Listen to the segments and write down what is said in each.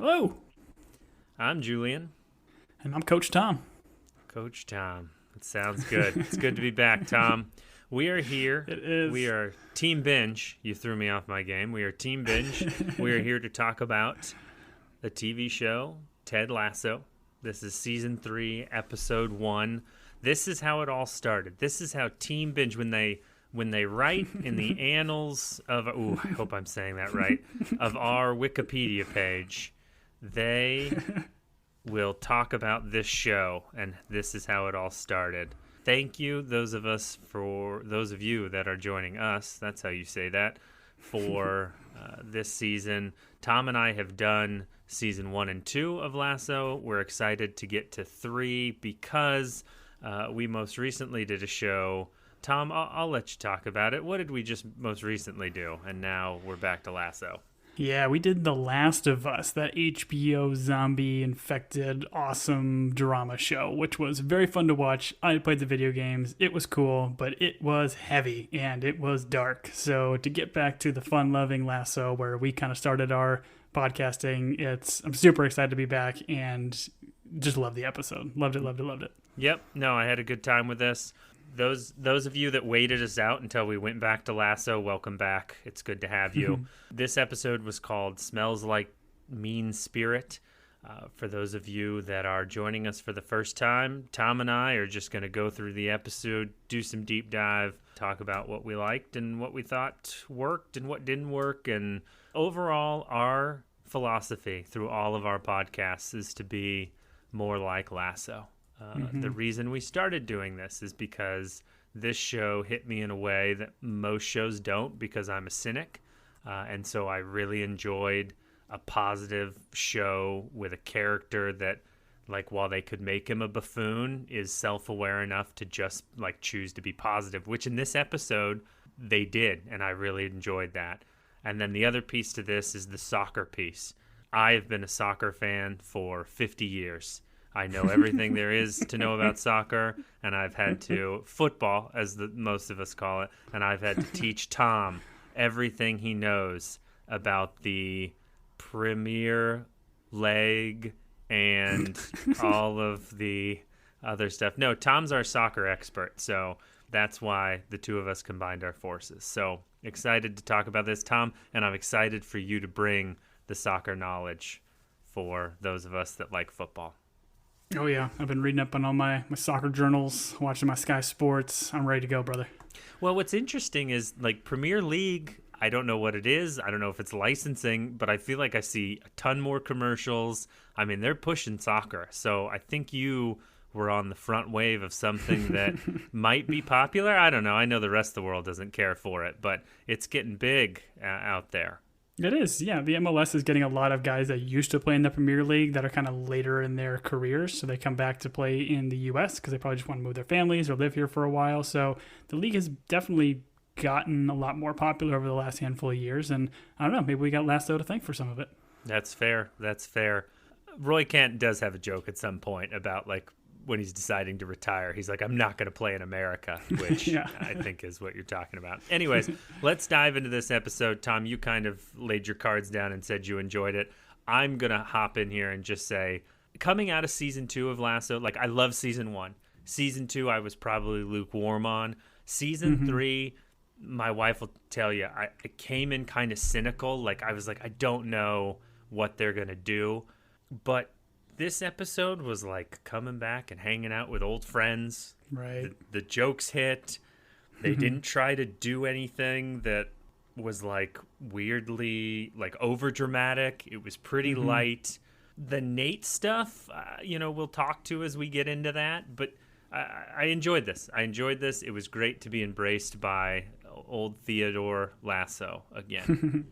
Hello. I'm Julian. And I'm Coach Tom. Coach Tom. It sounds good. It's good to be back, Tom. We are here. It is. We are Team Binge. You threw me off my game. We are Team Binge. We are here to talk about the TV show, Ted Lasso. This is Season 3, Episode 1. This is how it all started. This is how Team Binge, when they write in the annals of, I hope I'm saying that right, of our Wikipedia page, they will talk about this show, and this is how it all started. Thank you, those of you that are joining us, that's how you say that, for this season. Tom and I have done Season 1 and 2 of Lasso. We're excited to get to 3 because we most recently did a show. Tom, I'll let you talk about it. What did we just most recently do? And now we're back to Lasso. Yeah, we did The Last of Us, that HBO zombie-infected, awesome drama show, which was very fun to watch. I played the video games. It was cool, but it was heavy, and it was dark. So to get back to the fun-loving Lasso, where we kind of started our podcasting, I'm super excited to be back, and just love the episode. Loved it. Yep. No, I had a good time with this. Those of you that waited us out until we went back to Lasso, welcome back. It's good to have you. This episode was called Smells Like Mean Spirit. For those of you that are joining us for the first time, Tom and I are just going to go through the episode, do some deep dive, talk about what we liked and what we thought worked and what didn't work. And overall, our philosophy through all of our podcasts is to be more like Lasso. The reason we started doing this is because this show hit me in a way that most shows don't, because I'm a cynic. And so I really enjoyed a positive show with a character that, like, while they could make him a buffoon, is self-aware enough to just, like, choose to be positive, which in this episode they did, and I really enjoyed that. And then the other piece to this is the soccer piece. I've been a soccer fan for 50 years. I know everything there is to know about soccer, and I've had to, football, as most of us call it, and I've had to teach Tom everything he knows about the Premier League and all of the other stuff. No, Tom's our soccer expert, so that's why the two of us combined our forces. So excited to talk about this, Tom, and I'm excited for you to bring the soccer knowledge for those of us that like football. Oh, yeah. I've been reading up on all my soccer journals, watching my Sky Sports. I'm ready to go, brother. Well, what's interesting is, like, Premier League, I don't know what it is. I don't know if it's licensing, but I feel like I see a ton more commercials. I mean, they're pushing soccer. So I think you were on the front wave of something that might be popular. I don't know. I know the rest of the world doesn't care for it, but it's getting big out there. It is, yeah. The MLS is getting a lot of guys that used to play in the Premier League that are kind of later in their careers, so they come back to play in the U.S. because they probably just want to move their families or live here for a while. So the league has definitely gotten a lot more popular over the last handful of years, and I don't know, maybe we got Lasso to thank for some of it. That's fair. Roy Kent does have a joke at some point about, like, when he's deciding to retire, he's like, I'm not going to play in America, which yeah. I think is what you're talking about. Anyways, let's dive into this episode. Tom, you kind of laid your cards down and said you enjoyed it. I'm going to hop in here and just say, coming out of Season 2 of Lasso, like, I love Season 1. Season 2, I was probably lukewarm on. Season 3, my wife will tell you, I came in kind of cynical. Like, I was like, I don't know what they're going to do. But this episode was like coming back and hanging out with old friends. Right. The jokes hit. They didn't try to do anything that was like weirdly like over dramatic. It was pretty light. The Nate stuff, we'll talk to as we get into that. But I enjoyed this. It was great to be embraced by old Theodore Lasso again.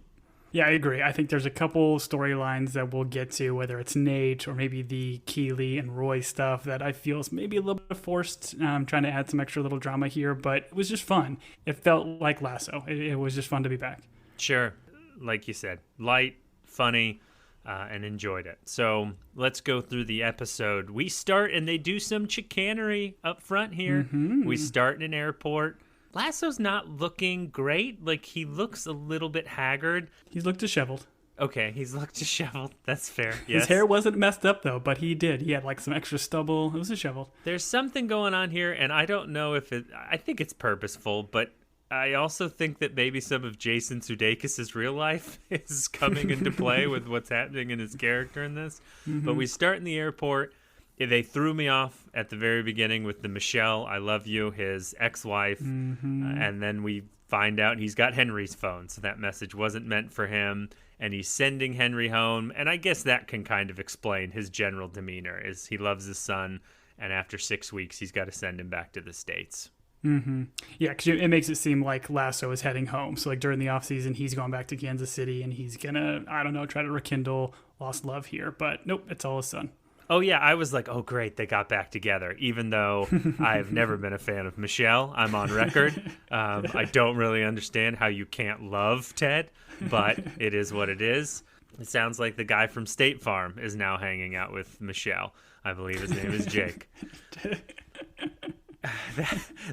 Yeah, I agree. I think there's a couple storylines that we'll get to, whether it's Nate or maybe the Keeley and Roy stuff, that I feel is maybe a little bit forced. I'm trying to add some extra little drama here, but it was just fun. It felt like Lasso. It was just fun to be back. Sure. Like you said, light, funny, and enjoyed it. So let's go through the episode. We start, and they do some chicanery up front here. We start in an airport. Lasso's not looking great. Like, he looks a little bit haggard. He's looked disheveled. Okay, he's looked disheveled. That's fair. Yes. His hair wasn't messed up, though, but he did. He had like some extra stubble. It was disheveled. There's something going on here, and I don't know if I think it's purposeful, but I also think that maybe some of Jason Sudeikis' real life is coming into play with what's happening in his character in this. But we start in the airport. They threw me off at the very beginning with the Michelle, I love you, his ex-wife. And then we find out he's got Henry's phone, so that message wasn't meant for him. And he's sending Henry home. And I guess that can kind of explain his general demeanor, is he loves his son, and after 6 weeks, he's got to send him back to the States. Yeah, because it makes it seem like Lasso is heading home. So like during the off season, he's going back to Kansas City, and he's gonna, I don't know, try to rekindle lost love here. But nope, it's all his son. Oh, yeah, I was like, oh, great, they got back together, even though I've never been a fan of Michelle. I'm on record. I don't really understand how you can't love Ted, but it is what it is. It sounds like the guy from State Farm is now hanging out with Michelle. I believe his name is Jake.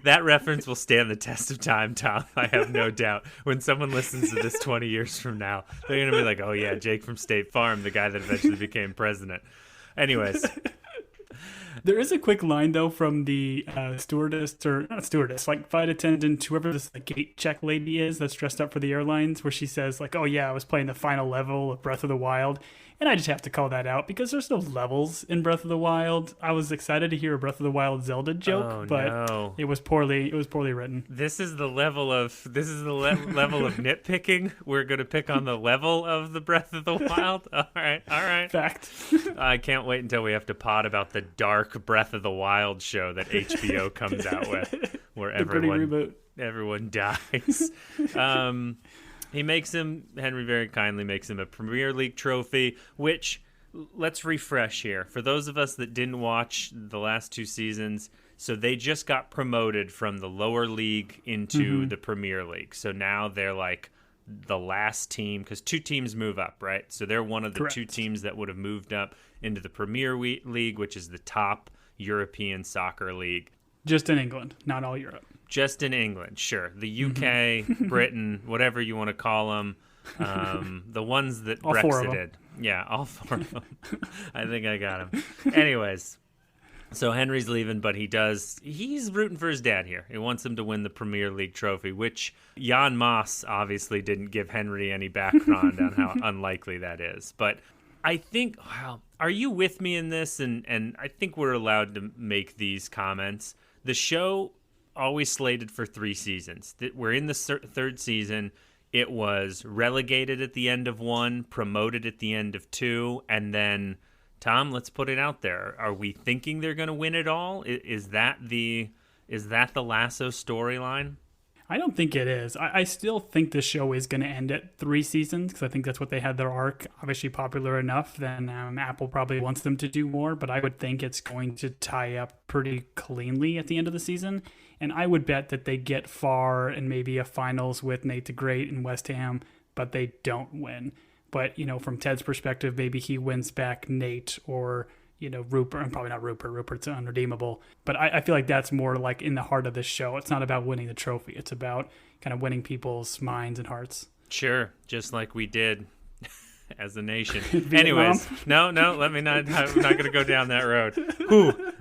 That reference will stand the test of time, Tom. I have no doubt. When someone listens to this 20 years from now, they're going to be like, oh, yeah, Jake from State Farm, the guy that eventually became president. Anyways. There is a quick line, though, from the stewardess, or not stewardess, like flight attendant, whoever this like, gate check lady is that's dressed up for the airlines, where she says, like, oh, yeah, I was playing the final level of Breath of the Wild. And I just have to call that out because there's no levels in Breath of the Wild. I was excited to hear a Breath of the Wild Zelda joke, but it was poorly written. This is the level of level of nitpicking. We're going to pick on the level of the Breath of the Wild. All right. Fact. I can't wait until we have to pod about the dark Breath of the Wild show that HBO comes out with, where everyone dies. Henry very kindly makes him a Premier League trophy, which, let's refresh here. For those of us that didn't watch the last 2 seasons, so they just got promoted from the lower league into the Premier League. So now they're like the last team, because 2 teams move up, right? So they're one of the Correct. 2 teams that would have moved up into the Premier League, which is the top European soccer league. Just in England, not all Europe. Just in England, sure. The UK, Britain, whatever you want to call them, the ones that all Brexited. Yeah, all 4 of them. I think I got them. Anyways, so Henry's leaving, but he's rooting for his dad here. He wants him to win the Premier League trophy, which Jan Moss obviously didn't give Henry any background on how unlikely that is. But I think, are you with me in this? And I think we're allowed to make these comments. The show always slated for 3 seasons. We're in the 3rd season. It was relegated at the end of 1, promoted at the end of 2, and then, Tom, let's put it out there. Are we thinking they're going to win it all? Is that the Lasso storyline? I don't think it is. I still think the show is going to end at 3 seasons, because I think that's what they had their arc. Obviously popular enough, then Apple probably wants them to do more, but I would think it's going to tie up pretty cleanly at the end of the season. And I would bet that they get far and maybe a finals with Nate the Great and West Ham, but they don't win. But, from Ted's perspective, maybe he wins back Nate or, Rupert, and probably not Rupert. Rupert's unredeemable. But I feel like that's more like in the heart of this show. It's not about winning the trophy. It's about kind of winning people's minds and hearts. Sure, just like we did as a nation. Anyways, no, let me not. I'm not going to go down that road.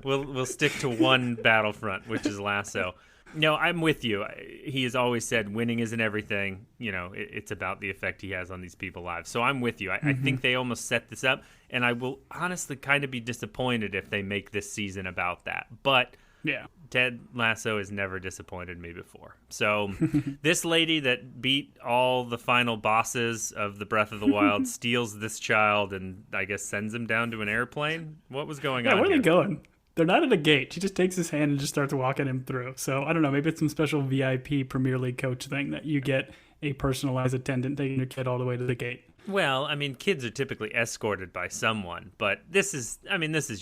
We'll stick to one battlefront, which is Lasso. No, I'm with you. He has always said winning isn't everything. It's about the effect he has on these people's lives. So I'm with you. I think they almost set this up, and I will honestly kind of be disappointed if they make this season about that. But yeah, Ted Lasso has never disappointed me before. So this lady that beat all the final bosses of the Breath of the Wild steals this child and I guess sends him down to an airplane. What was going on? Yeah, where are here? they going? They're not at a gate. She just takes his hand and just starts walking him through. So I don't know. Maybe it's some special VIP Premier League coach thing that you get a personalized attendant taking your kid all the way to the gate. Well, I mean, kids are typically escorted by someone, but this is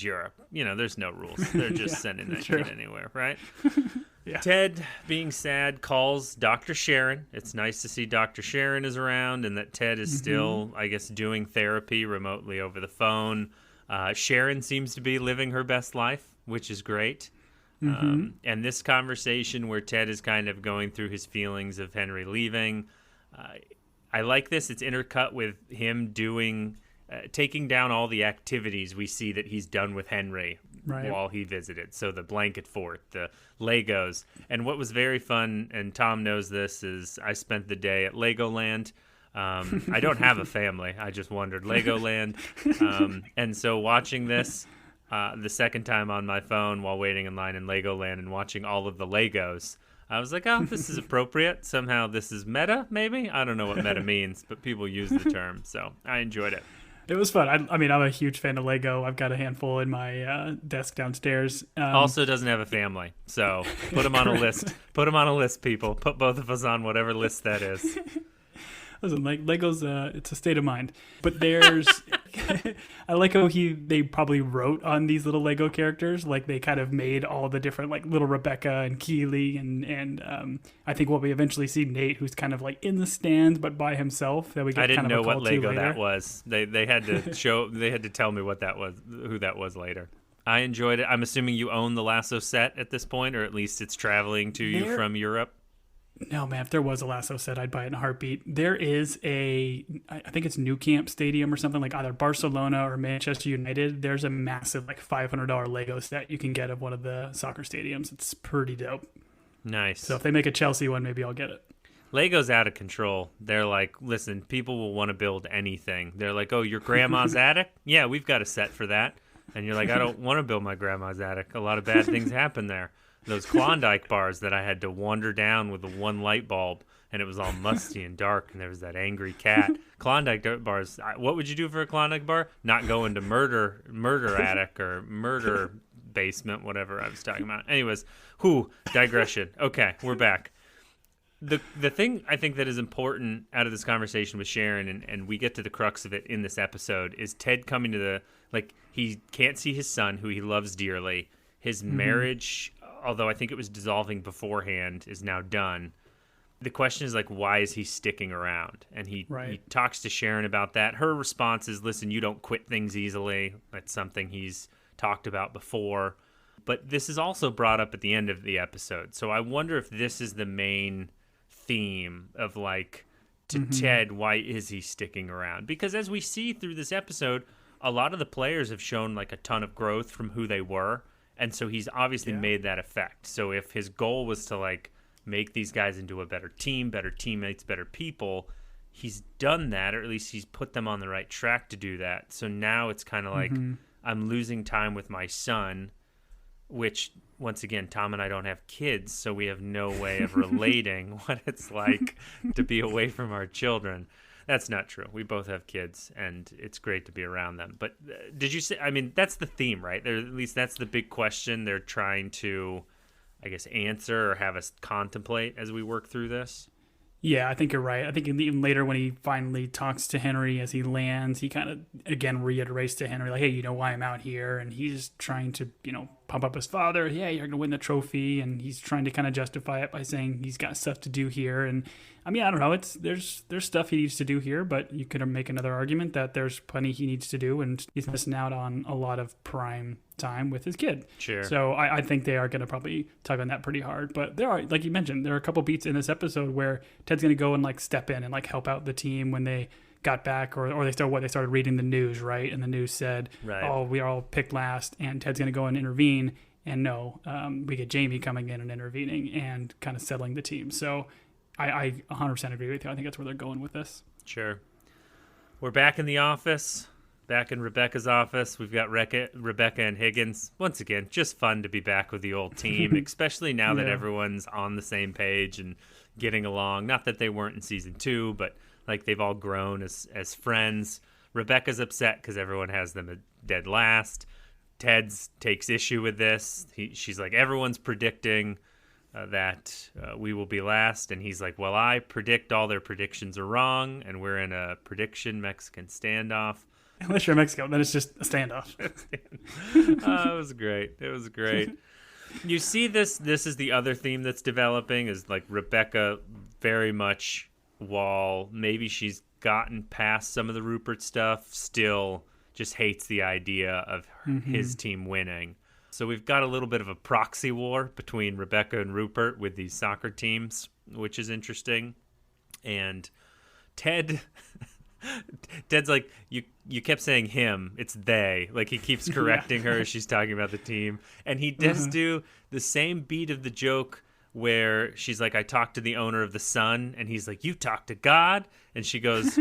Europe. There's no rules. They're just sending that kid anywhere, right? Yeah. Ted, being sad, calls Dr. Sharon. It's nice to see Dr. Sharon is around and that Ted is still, I guess, doing therapy remotely over the phone. Sharon seems to be living her best life, which is great. And this conversation where Ted is kind of going through his feelings of Henry leaving, I like this. It's intercut with him taking down all the activities we see that he's done with Henry while he visited. So the blanket fort, the Legos. And what was very fun, and Tom knows this, is I spent the day at Legoland. I don't have a family. I just wandered Legoland. And so watching this the second time on my phone while waiting in line in Legoland and watching all of the Legos, I was like, oh, this is appropriate. Somehow this is meta, maybe? I don't know what meta means, but people use the term. So I enjoyed it. It was fun. I mean, I'm a huge fan of Lego. I've got a handful in my desk downstairs. Also doesn't have a family. So put him on a list. Put him on a list, people. Put both of us on whatever list that is. Listen, like Lego's, it's a state of mind. But there's, I like how they probably wrote on these little Lego characters. Like they kind of made all the different, like little Rebecca and Keeley and I think what we eventually see Nate, who's kind of like in the stands but by himself. That we get I didn't kind of know a call what Lego to later. that was. They had to they had to tell me what that was, who that was later. I enjoyed it. I'm assuming you own the Lasso set at this point, or at least it's traveling to you from Europe. No, man, if there was a Lasso set, I'd buy it in a heartbeat. There is I think it's New Camp Stadium or something, like either Barcelona or Manchester United. There's a massive, like $500 Lego set you can get of one of the soccer stadiums. It's pretty dope. Nice. So if they make a Chelsea one, maybe I'll get it. Lego's out of control. They're like, listen, people will want to build anything. They're like, oh, your grandma's attic? Yeah, we've got a set for that. And you're like, I don't want to build my grandma's attic. A lot of bad things happen there. Those Klondike bars that I had to wander down with the one light bulb, and it was all musty and dark, and there was that angry cat. Klondike bars, what would you do for a Klondike bar? Not go into murder attic or murder basement, whatever I was talking about. Anyways, digression. Okay, we're back. The thing I think that is important out of this conversation with Sharon, and we get to the crux of it in this episode, is Ted coming to he can't see his son, who he loves dearly. His marriage, although I think it was dissolving beforehand, is now done. The question is, like, why is he sticking around? And he talks to Sharon about that. Her response is, listen, you don't quit things easily. That's something he's talked about before. But this is also brought up at the end of the episode. So I wonder if this is the main theme of, like, to Ted, why is he sticking around? Because as we see through this episode, a lot of the players have shown, like, a ton of growth from who they were. And so he's obviously made that effect. So if his goal was to, like, make these guys into a better team, better teammates, better people, he's done that, or at least he's put them on the right track to do that. So now it's kind of like, I'm losing time with my son, which, once again, Tom and I don't have kids, so we have no way of relating what it's like to be away from our children. That's not true. We both have kids, and it's great to be around them. But did you say, I mean, that's the theme, right? At least that's the big question they're trying to, I guess, answer or have us contemplate as we work through this. Yeah, I think you're right. I think even later when he finally talks to Henry as he lands, he kind of, again, reiterates to Henry, like, hey, you know why I'm out here? And he's trying to, pump up his father. Yeah, you're going to win the trophy. And he's trying to kind of justify it by saying he's got stuff to do here. And, I mean, I don't know. There's stuff he needs to do here, but you could make another argument that there's plenty he needs to do, and he's missing out on a lot of prime time with his kid. Sure. So I think they are going to probably tug on that pretty hard. But there are, like you mentioned, there are a couple beats in this episode where Ted's going to go and, like, step in and, like, help out the team when they got back, or they started reading the news, right? And the news said, oh, we are all picked last, and Ted's going to go and intervene. And no, we get Jamie coming in and intervening and kind of settling the team. So I 100% agree with you. I think that's where they're going with this. Sure. We're back in the office, back in Rebecca's office. We've got Rebecca and Higgins. Once again, just fun to be back with the old team, especially now that everyone's on the same page and getting along. Not that they weren't in season 2, but like they've all grown as friends. Rebecca's upset because everyone has them dead last. Ted takes issue with this. She's like, everyone's predicting that we will be last. And he's like, well, I predict all their predictions are wrong, and we're in a prediction Mexican standoff. Unless you're in Mexico, then it's just a standoff. It was great. It was great. You see this is the other theme that's developing, is like Rebecca very much, while maybe she's gotten past some of the Rupert stuff, still just hates the idea of his team winning. So we've got a little bit of a proxy war between Rebecca and Rupert with these soccer teams, which is interesting. And Ted's like, you kept saying him, it's they. Like, he keeps correcting her as she's talking about the team. And he does do the same beat of the joke where she's like, I talked to the owner of the Sun, and he's like, you talked to God? And she goes,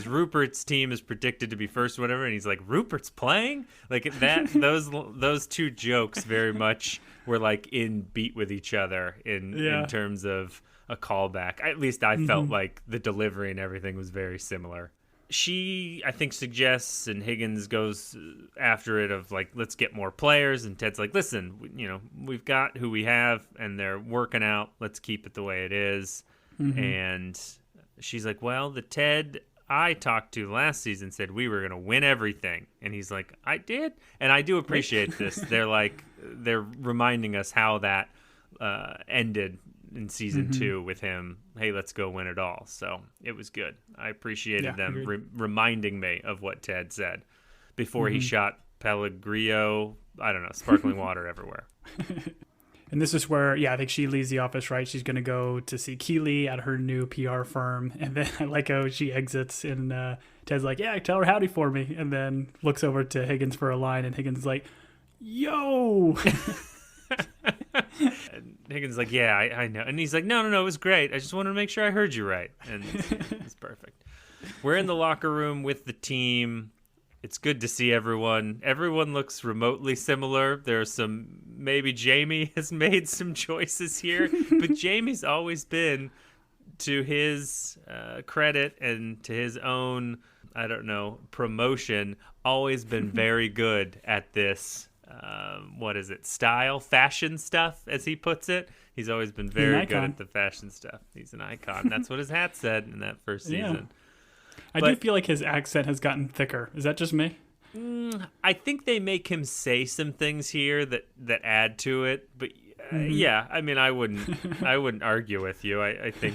Rupert's team is predicted to be first or whatever, and he's like, Rupert's playing? Like, that those two jokes very much were like in beat with each other in terms of a callback. At least I felt like the delivery and everything was very similar. She, I think, suggests, and Higgins goes after it of like, let's get more players. And Ted's like, listen, we've got who we have, and they're working out. Let's keep it the way it is. And she's like, well, the Ted I talked to last season said we were going to win everything. And he's like, I did? And I do appreciate this. They're reminding us how that ended in season 2 with him, hey, let's go win it all. So it was good. I appreciated them reminding me of what Ted said before he shot Pellegrino, I don't know, sparkling water everywhere. And this is where, I think she leaves the office, right? She's going to go to see Keeley at her new PR firm. And then I like how she exits, and Ted's like, yeah, tell her howdy for me. And then looks over to Higgins for a line, and Higgins is like, yo! And Higgins is like, yeah, I know. And he's like, no, it was great. I just wanted to make sure I heard you right. And it's perfect. We're in the locker room with the team. It's good to see everyone. Everyone looks remotely similar. There's some, maybe Jamie has made some choices here, but Jamie's always been, to his credit and to his own, I don't know, promotion, always been very good at this. Style, fashion stuff, as he puts it. He's always been very good at the fashion stuff. He's an icon. That's what his hat said in that first season. I do feel like his accent has gotten thicker. Is that just me? I think they make him say some things here that add to it. But I mean, I wouldn't argue with you. I think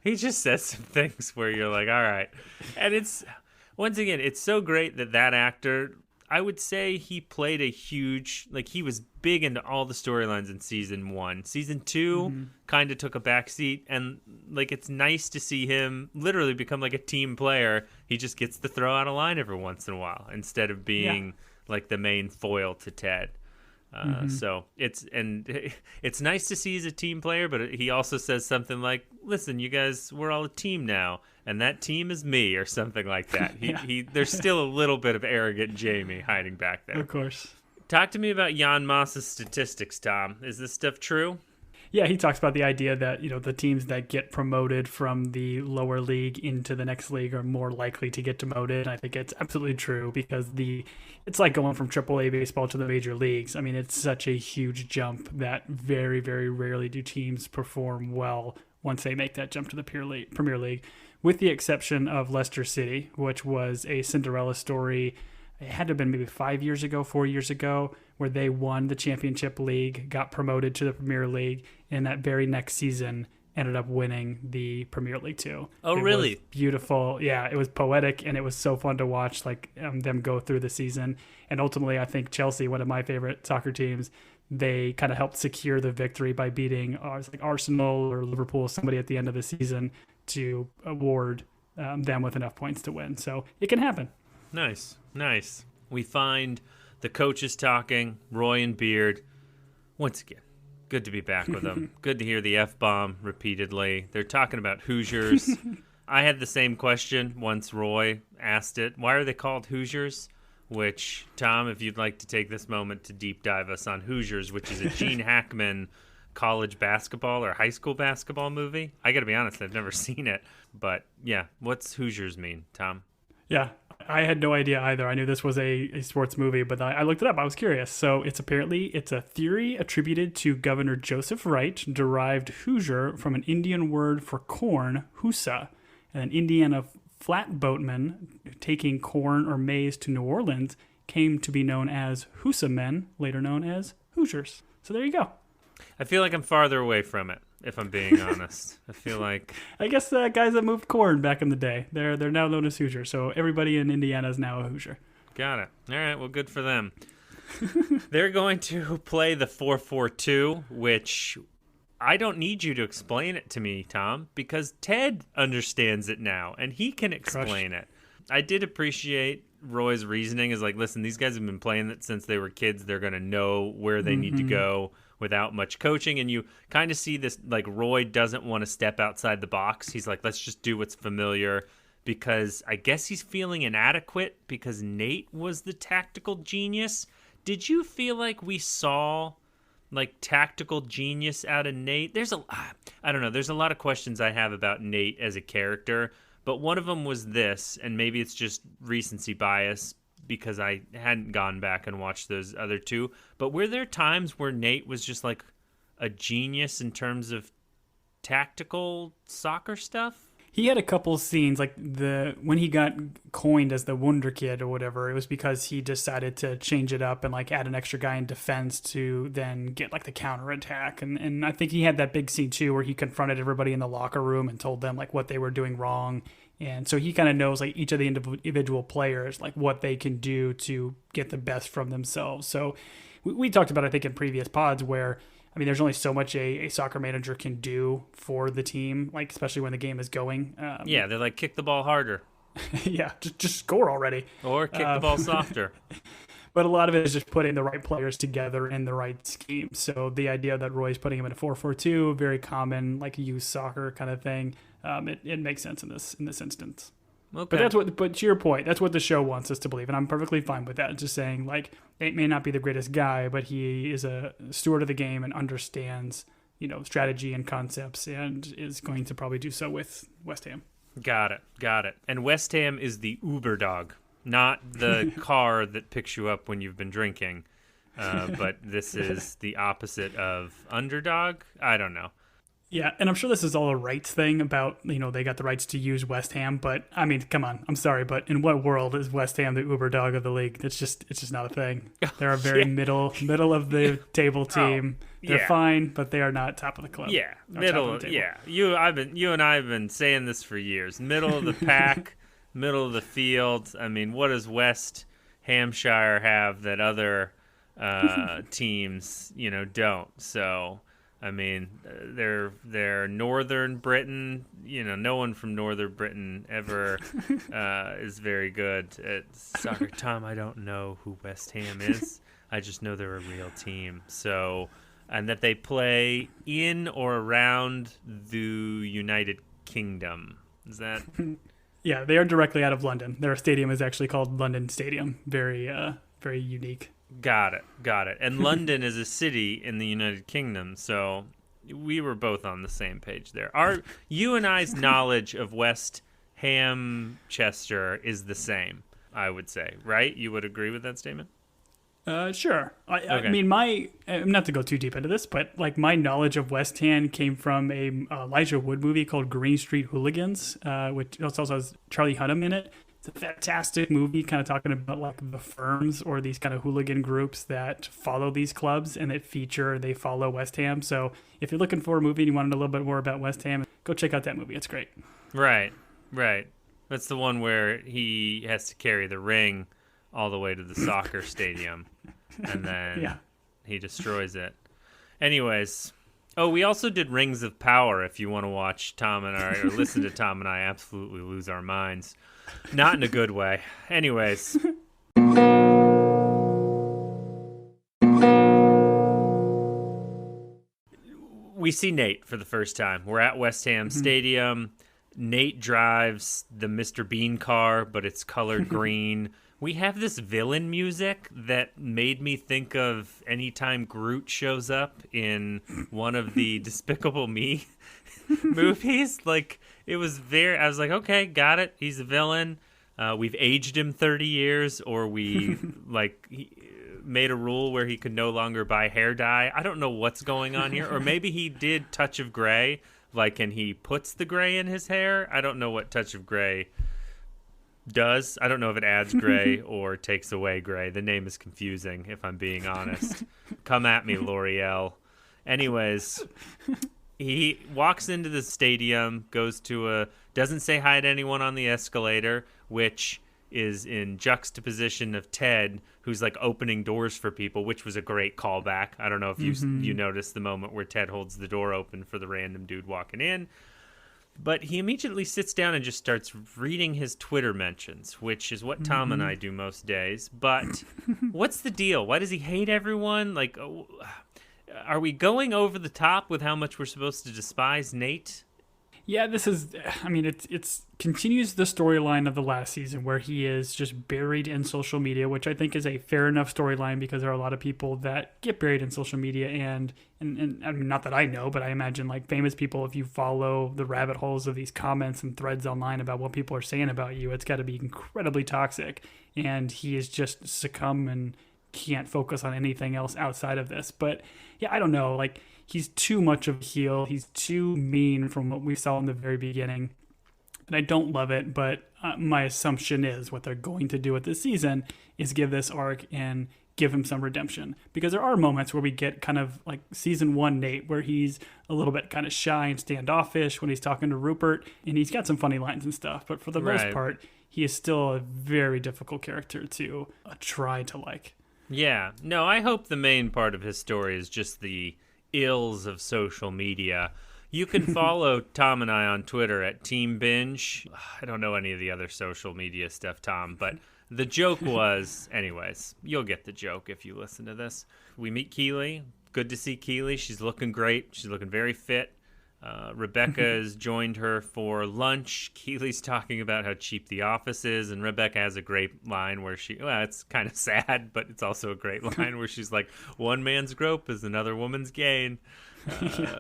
he just says some things where you're like, all right. And it's, once again, it's so great that actor, I would say he played a huge, like, he was big into all the storylines in season 1. Season 2 kind of took a backseat, and like, it's nice to see him literally become like a team player. He just gets to throw out a line every once in a while instead of being like the main foil to Ted. So it's nice to see he's a team player, but he also says something like, listen, you guys, we're all a team now, and that team is me, or something like that. There's still a little bit of arrogant Jamie hiding back there. Of course. Talk to me about Jan Moss's statistics, Tom. Is this stuff true? Yeah, he talks about the idea that, the teams that get promoted from the lower league into the next league are more likely to get demoted. I think it's absolutely true, because it's like going from AAA baseball to the major leagues. I mean, it's such a huge jump that very, very rarely do teams perform well once they make that jump to the Premier League, with the exception of Leicester City, which was a Cinderella story. It had to have been maybe 4 years ago, where they won the Championship League, got promoted to the Premier League, and that very next season ended up winning the Premier League too. Oh, really? It was beautiful. Yeah, it was poetic, and it was so fun to watch, like, them go through the season. And ultimately, I think Chelsea, one of my favorite soccer teams, they kind of helped secure the victory by beating Arsenal or Liverpool, somebody at the end of the season, to award them with enough points to win. So it can happen. Nice. We find the coaches talking, Roy and Beard. Once again, good to be back with them. Good to hear the F-bomb repeatedly. They're talking about Hoosiers. I had the same question once Roy asked it. Why are they called Hoosiers? Which, Tom, if you'd like to take this moment to deep dive us on Hoosiers, which is a Gene Hackman college basketball or high school basketball movie. I got to be honest, I've never seen it. But, yeah, what's Hoosiers mean, Tom? Yeah, I had no idea either. I knew this was a sports movie, but I looked it up. I was curious. So it's a theory attributed to Governor Joseph Wright, derived Hoosier from an Indian word for corn, husa, and an Indiana flatboatman taking corn or maize to New Orleans came to be known as Hoosa men, later known as Hoosiers. So there you go. I feel like I'm farther away from it, if I'm being honest. I feel like... I guess guys that moved corn back in the day, they're now known as Hoosiers. So everybody in Indiana is now a Hoosier. Got it. All right, well, good for them. They're going to play the 4-4-2, which I don't need you to explain it to me, Tom, because Ted understands it now, and he can explain it. I did appreciate Roy's reasoning is like, listen, these guys have been playing it since they were kids. They're going to know where they need to go without much coaching. And you kind of see this, like, Roy doesn't want to step outside the box. He's like, let's just do what's familiar, because I guess he's feeling inadequate because Nate was the tactical genius. Did you feel like we saw, like, tactical genius out of Nate? I don't know. There's a lot of questions I have about Nate as a character, but one of them was this, and maybe it's just recency bias because I hadn't gone back and watched those other two, but were there times where Nate was just like a genius in terms of tactical soccer stuff? He had a couple scenes, like when he got coined as the Wonder Kid or whatever, it was because he decided to change it up and like add an extra guy in defense to then get like the counterattack. And I think he had that big scene too where he confronted everybody in the locker room and told them like what they were doing wrong. And so he kind of knows like each of the individual players, like what they can do to get the best from themselves. So we talked about, I think, in previous pods where, I mean, there's only so much a soccer manager can do for the team, like especially when the game is going. Yeah, they're like, kick the ball harder. Yeah, just score already. Or kick the ball softer. But a lot of it is just putting the right players together in the right scheme. So the idea that Roy's putting him in a 4-4-2, very common, like youth soccer kind of thing, it makes sense in this instance. Okay. But to your point, that's what the show wants us to believe, and I'm perfectly fine with that. It's just saying, like, Nate may not be the greatest guy, but he is a steward of the game and understands, strategy and concepts, and is going to probably do so with West Ham. Got it. And West Ham is the Uber dog, not the car that picks you up when you've been drinking. But this is the opposite of underdog. I don't know. Yeah, and I'm sure this is all a rights thing about, they got the rights to use West Ham, but I mean, come on, I'm sorry, but in what world is West Ham the Uber dog of the league? It's just not a thing. They're a very middle of the table team. They're fine, but they are not top of the club. Yeah, middle. Yeah, you and I have been saying this for years. Middle of the pack, middle of the field. I mean, what does West Hampshire have that other teams, don't? So. I mean, they're Northern Britain. No one from Northern Britain ever is very good at soccer. Tom, I don't know who West Ham is. I just know they're a real team. So, and that they play in or around the United Kingdom. Is that? Yeah, they are directly out of London. Their stadium is actually called London Stadium. Very, very unique. Got it. And London is a city in the United Kingdom, so we were both on the same page there. You and I's knowledge of West Hamchester is the same, I would say, right? You would agree with that statement? Sure. I mean, not to go too deep into this, but like my knowledge of West Ham came from a Elijah Wood movie called Green Street Hooligans, which also has Charlie Hunnam in it. It's a fantastic movie, kind of talking about like the firms or these kind of hooligan groups that follow these clubs and they follow West Ham. So if you're looking for a movie and you want to know a little bit more about West Ham, go check out that movie. It's great. Right. That's the one where he has to carry the ring all the way to the soccer stadium, and then he destroys it. Anyways, we also did Rings of Power. If you want to watch Tom and I, or listen to Tom and I absolutely lose our minds. Not in a good way. Anyways. We see Nate for the first time. We're at West Ham Stadium. Nate drives the Mr. Bean car, but it's colored green. We have this villain music that made me think of anytime Groot shows up in one of the Despicable Me movies. Like, I was like, okay, got it. He's a villain. We've aged him 30 years, or we made a rule where he could no longer buy hair dye. I don't know what's going on here. Or maybe he did Touch of Grey, and he puts the gray in his hair. I don't know what Touch of Grey does. I don't know if it adds gray or takes away gray. The name is confusing, if I'm being honest. Come at me, L'Oreal. Anyways, he walks into the stadium, doesn't say hi to anyone on the escalator, which is in juxtaposition of Ted, who's like opening doors for people, which was a great callback. I don't know if you noticed the moment where Ted holds the door open for the random dude walking in. But he immediately sits down and just starts reading his Twitter mentions, which is what Tom and I do most days. But what's the deal? Why does he hate everyone? Like, are we going over the top with how much we're supposed to despise Nate? Yeah, this is, I mean, it's continues the storyline of the last season where he is just buried in social media, which I think is a fair enough storyline because there are a lot of people that get buried in social media and I mean, not that I know, but I imagine like famous people, if you follow the rabbit holes of these comments and threads online about what people are saying about you, it's got to be incredibly toxic. And he is just succumb and can't focus on anything else outside of this. But yeah, I don't know, like, he's too much of a heel. He's too mean from what we saw in the very beginning. And I don't love it, but my assumption is what they're going to do with this season is give this arc and give him some redemption. Because there are moments where we get kind of like season 1 Nate, where he's a little bit kind of shy and standoffish when he's talking to Rupert, and he's got some funny lines and stuff. But for the most part, he is still a very difficult character to try to like. Yeah. No, I hope the main part of his story is just the ills of social media. You can follow Tom and I on Twitter at Team Binge. I don't know any of the other social media stuff, Tom, but the joke was, anyways, you'll get the joke if you listen to this. We meet Keely. Good to see Keely. She's looking great. She's looking very fit. Rebecca has joined her for lunch. Keely's talking about how cheap the office is, and Rebecca has a great line where it's kind of sad, but it's also a great line where she's like, one man's grope is another woman's gain.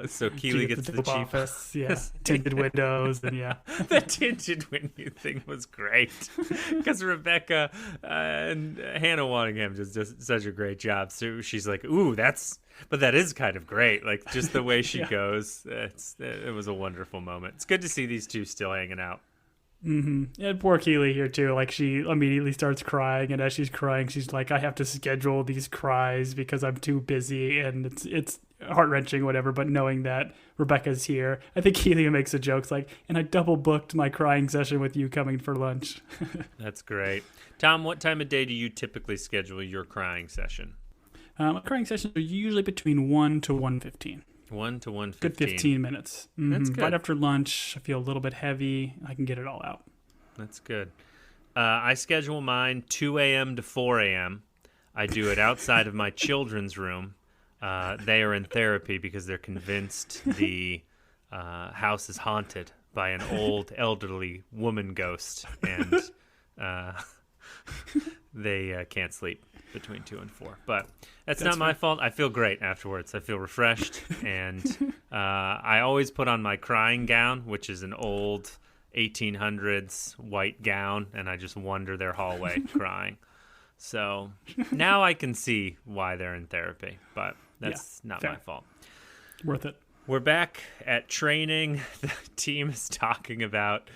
So Keely gets the cheap office, tinted windows, and the tinted window thing was great because Rebecca and Hannah Waddingham just does such a great job. So she's like, "Ooh, but that is kind of great." Like just the way she goes, it was a wonderful moment. It's good to see these two still hanging out. Mm-hmm. And poor Keely here too. Like she immediately starts crying, and as she's crying, she's like, "I have to schedule these cries because I'm too busy," and it's heart-wrenching, whatever. But knowing that Rebecca's here, I think Keely makes a joke like, "And I double booked my crying session with you coming for lunch." That's great. Tom, what time of day do you typically schedule your crying session? Crying sessions are usually between 1 to 1:15. 1 to 1:15. Good 15 minutes. Mm-hmm. That's good. Right after lunch, I feel a little bit heavy. I can get it all out. That's good. I schedule mine 2 a.m. to 4 a.m. I do it outside of my children's room. They are in therapy because they're convinced the house is haunted by an old elderly woman ghost, and they can't sleep between 2 and 4. But that's not my fault. I feel great afterwards. I feel refreshed, and I always put on my crying gown, which is an old 1800s white gown, and I just wander their hallway crying. So now I can see why they're in therapy, but that's not my fault. Worth it. We're back at training. The team is talking about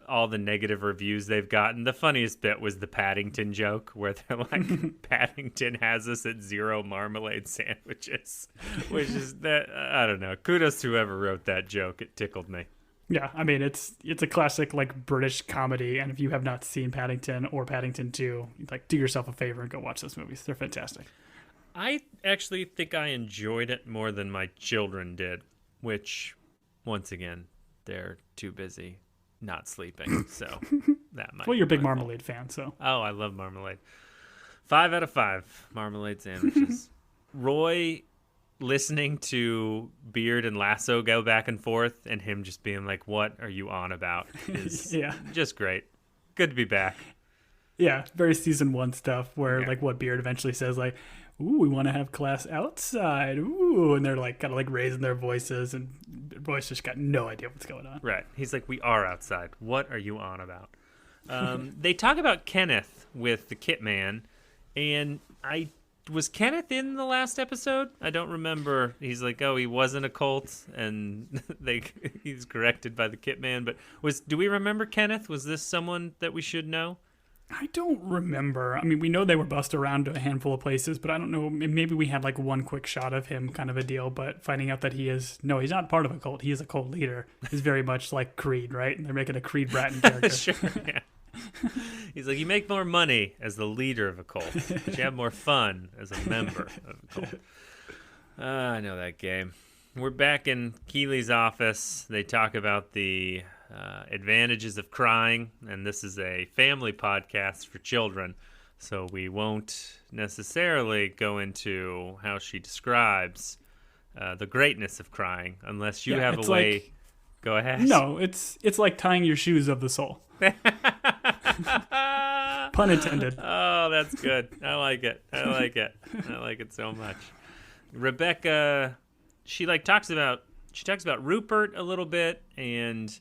all the negative reviews they've gotten. The funniest bit was the Paddington joke where they're like, Paddington has us at 0 marmalade sandwiches, which is that, I don't know. Kudos to whoever wrote that joke. It tickled me. Yeah, I mean, it's a classic, like, British comedy, and if you have not seen Paddington or Paddington 2, like, do yourself a favor and go watch those movies. They're fantastic. I actually think I enjoyed it more than my children did, which, once again, they're too busy not sleeping, so that might Well, you're a big my marmalade fan, so. Oh, I love marmalade. 5 out of 5 marmalade sandwiches. Roy listening to Beard and Lasso go back and forth and him just being like, what are you on about, is just great. Good to be back. Yeah, very season 1 stuff where like what Beard eventually says, like, ooh, we want to have class outside. Ooh, and they're like kind of like raising their voices, and Roy's just got no idea what's going on. Right. He's like, we are outside. What are you on about? They talk about Kenneth with the Kit Man, and was Kenneth in the last episode? I don't remember. He's like, oh, he wasn't a cult, and he's corrected by the Kit Man. But do we remember Kenneth? Was this someone that we should know? I don't remember. I mean, we know they were bussed around to a handful of places, but I don't know. Maybe we had like one quick shot of him, kind of a deal. But finding out that he's not part of a cult. He is a cult leader. Is very much like Creed, right? And they're making a Creed Bratton character. Sure. Yeah. He's like, you make more money as the leader of a cult, but you have more fun as a member of a cult. I know that game. We're back in Keeley's office. They talk about the advantages of crying, and this is a family podcast for children, so we won't necessarily go into how she describes the greatness of crying, unless you have a way. Like, go ahead. No, it's like tying your shoes of the soul. Pun intended. Oh, that's good. I like it. I like it so much. Rebecca, she talks about Rupert a little bit, and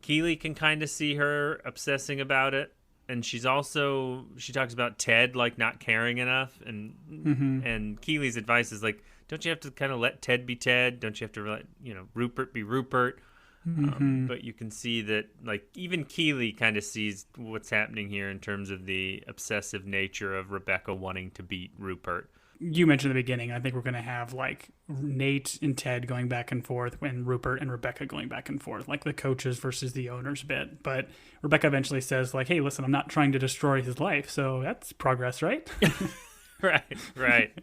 Keeley can kind of see her obsessing about it. And she talks about Ted not caring enough, and Keeley's advice is don't you have to kind of let Ted be Ted? Don't you have to let Rupert be Rupert? But you can see that even Keeley kind of sees what's happening here in terms of the obsessive nature of Rebecca wanting to beat Rupert. You mentioned at the beginning, I think we're going to have Nate and Ted going back and forth, and Rupert and Rebecca going back and forth, like the coaches versus the owners bit. But Rebecca eventually says hey, listen, I'm not trying to destroy his life, so that's progress, right? Right.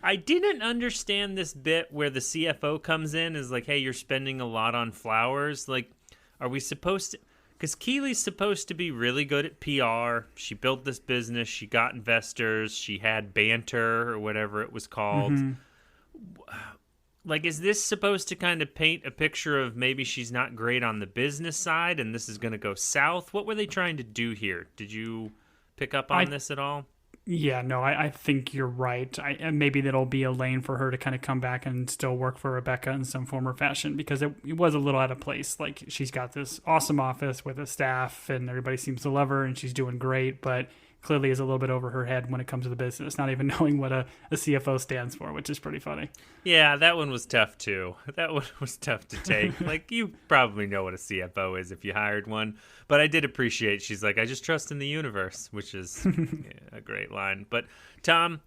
I didn't understand this bit where the CFO comes in is hey, you're spending a lot on flowers. Are we supposed to? Because Keeley's supposed to be really good at PR. She built this business. She got investors. She had banter or whatever it was called. Is this supposed to kind of paint a picture of maybe she's not great on the business side and this is going to go south? What were they trying to do here? Did you pick up on this at all? Yeah, no, I think you're right. Maybe that'll be a lane for her to kind of come back and still work for Rebecca in some form or fashion, because it was a little out of place. She's got this awesome office with a staff and everybody seems to love her and she's doing great, but clearly is a little bit over her head when it comes to the business, not even knowing what a CFO stands for, which is pretty funny. Yeah, that one was tough too. That one was tough to take. You probably know what a CFO is if you hired one, but I did appreciate she's I just trust in the universe, which is a great line. But Tom,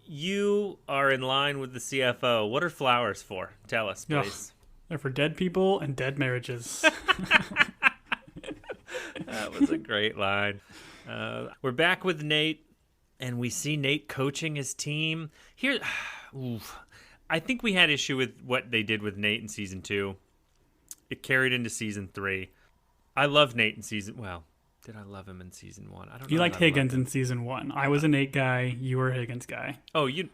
you are in line with the CFO. What are flowers for? Tell us, please. They're for dead people and dead marriages. That was a great line. We're back with Nate, and we see Nate coaching his team. Here, I think we had issue with what they did with Nate in season 2. It carried into season 3. I love Nate in season... Well, did I love him in season 1? I don't know. You liked Higgins in season 1. I was a Nate guy. You were a Higgins guy. Oh, you...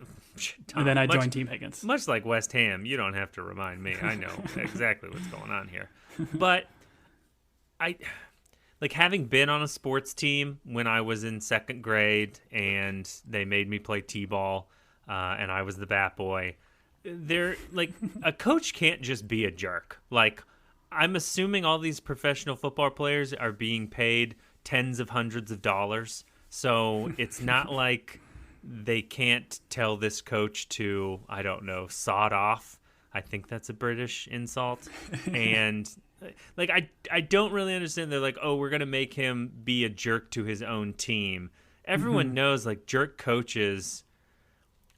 Tom, and then I joined Team Higgins. Much like West Ham, you don't have to remind me. I know exactly what's going on here. But having been on a sports team when I was in 2nd grade and they made me play t-ball and I was the bat boy, a coach can't just be a jerk. I'm assuming all these professional football players are being paid tens of hundreds of dollars. So it's not like they can't tell this coach to, I don't know, sod off. I think that's a British insult. And... I don't really understand. They're oh, we're going to make him be a jerk to his own team. Everyone knows, jerk coaches,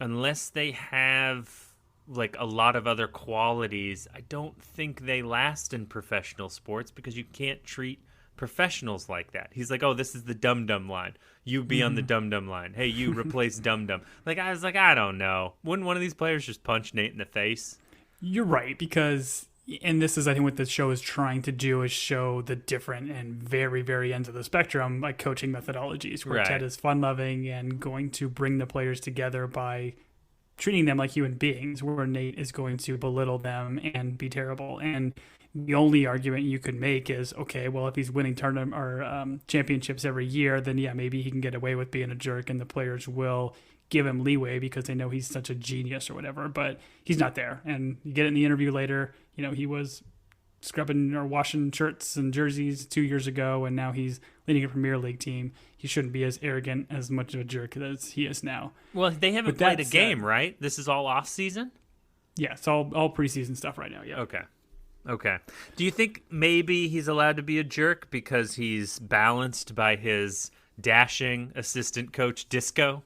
unless they have, a lot of other qualities, I don't think they last in professional sports because you can't treat professionals like that. He's oh, this is the dum-dum line. You be on the dum-dum line. Hey, you replace dum-dum. I was I don't know. Wouldn't one of these players just punch Nate in the face? You're right, because... And this is, I think, what the show is trying to do is show the different and very, very ends of the spectrum, coaching methodologies, where Ted is fun-loving and going to bring the players together by treating them like human beings, where Nate is going to belittle them and be terrible. And the only argument you could make is, okay, well, if he's winning tournament or championships every year, then yeah, maybe he can get away with being a jerk, and the players will give him leeway because they know he's such a genius or whatever, but he's not there. And you get it in the interview later, he was scrubbing or washing shirts and jerseys 2 years ago, and now he's leading a Premier League team. He shouldn't be as arrogant, as much of a jerk as he is now. Well, they haven't played a game, right? This is all off season? Yeah, it's all preseason stuff right now, yeah. Okay. Do you think maybe he's allowed to be a jerk because he's balanced by his dashing assistant coach Disco?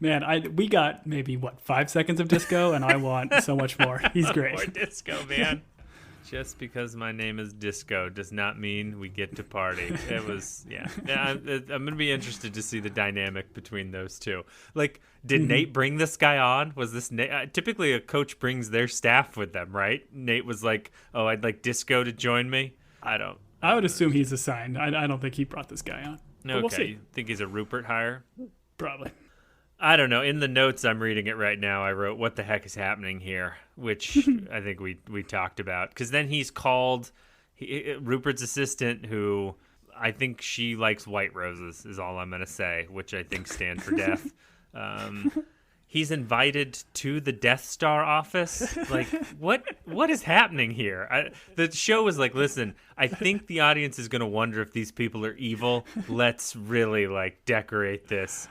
Man, we got maybe 5 seconds of Disco, and I want so much more. He's great. More Disco, man. Just because my name is Disco does not mean we get to party. It was, I'm going to be interested to see the dynamic between those two. Like, did Nate bring this guy on? Was this Nate? Typically, a coach brings their staff with them, right? Nate was like, "Oh, I'd like Disco to join me." I would assume he's assigned. I don't think he brought this guy on. But Okay, we'll see. you think he's a Rupert hire? Probably. I don't know. In the notes, I'm reading it right now. I wrote, "What the heck is happening here?" Which I think we talked about. Because then he's called Rupert's assistant, who I think she likes white roses, is all I'm going to say, which I think stand for death. He's invited to the Death Star office. Like, what is happening here? The show was like, listen, I think the audience is going to wonder if these people are evil. Let's really, like, decorate this.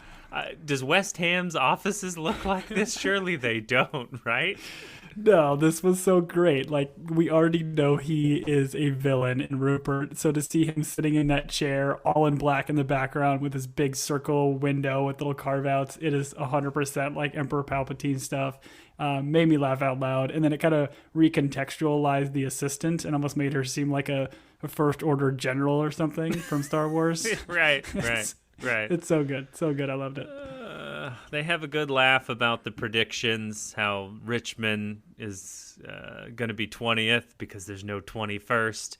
Does West Ham's offices look like this? Surely they don't, right? No, this was so great. Like, we already know he is a villain in Rupert. So to see him sitting in that chair, all in black in the background with this big circle window with little carve outs, it is 100% like Emperor Palpatine stuff. Made me laugh out loud. And then it kind of recontextualized the assistant and almost made her seem like a First Order general or something from Star Wars. Right. It's so good. So good. I loved it. They have a good laugh about the predictions, how Richmond is going to be 20th because there's no 21st.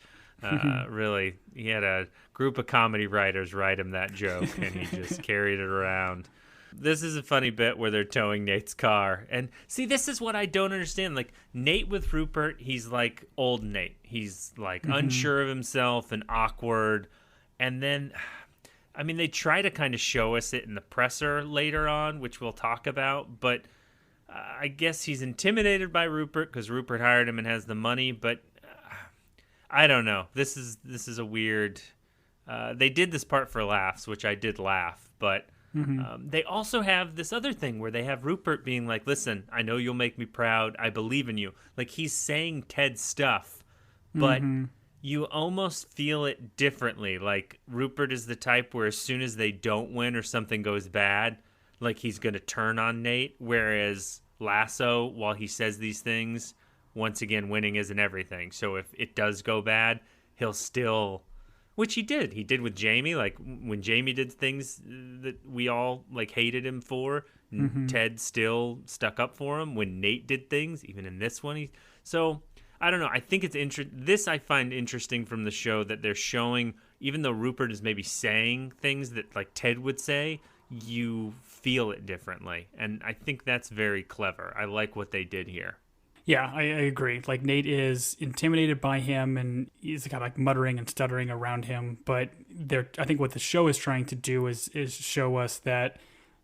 Really, he had a group of comedy writers write him that joke, and he just carried it around. This is a funny bit where they're towing Nate's car. And see, this is what I don't understand. Like, Nate with Rupert, he's like old Nate. He's like unsure of himself and awkward. And then, I mean, they try to kind of show us it in the presser later on, which we'll talk about. But I guess he's intimidated by Rupert because Rupert hired him and has the money. But I don't know. This is a weird. They did this part for laughs, which I did laugh. But they also have this other thing where they have Rupert being like, "Listen, I know you'll make me proud. I believe in you." Like, he's saying Ted's stuff, but you almost feel it differently. Like, Rupert is the type where as soon as they don't win or something goes bad, like, he's going to turn on Nate. Whereas Lasso, while he says these things, once again, winning isn't everything. So if it does go bad, he'll still, which he did. He did with Jamie. Like, when Jamie did things that we all, like, hated him for, Ted still stuck up for him. When Nate did things, even in this one, so I don't know. I think it's this I find interesting from the show, that they're showing, even though Rupert is maybe saying things that like Ted would say, you feel it differently. And I think that's very clever. I like what they did here. Yeah, I agree. Like, Nate is intimidated by him, and he's kind of like muttering and stuttering around him. But I think what the show is trying to do is show us that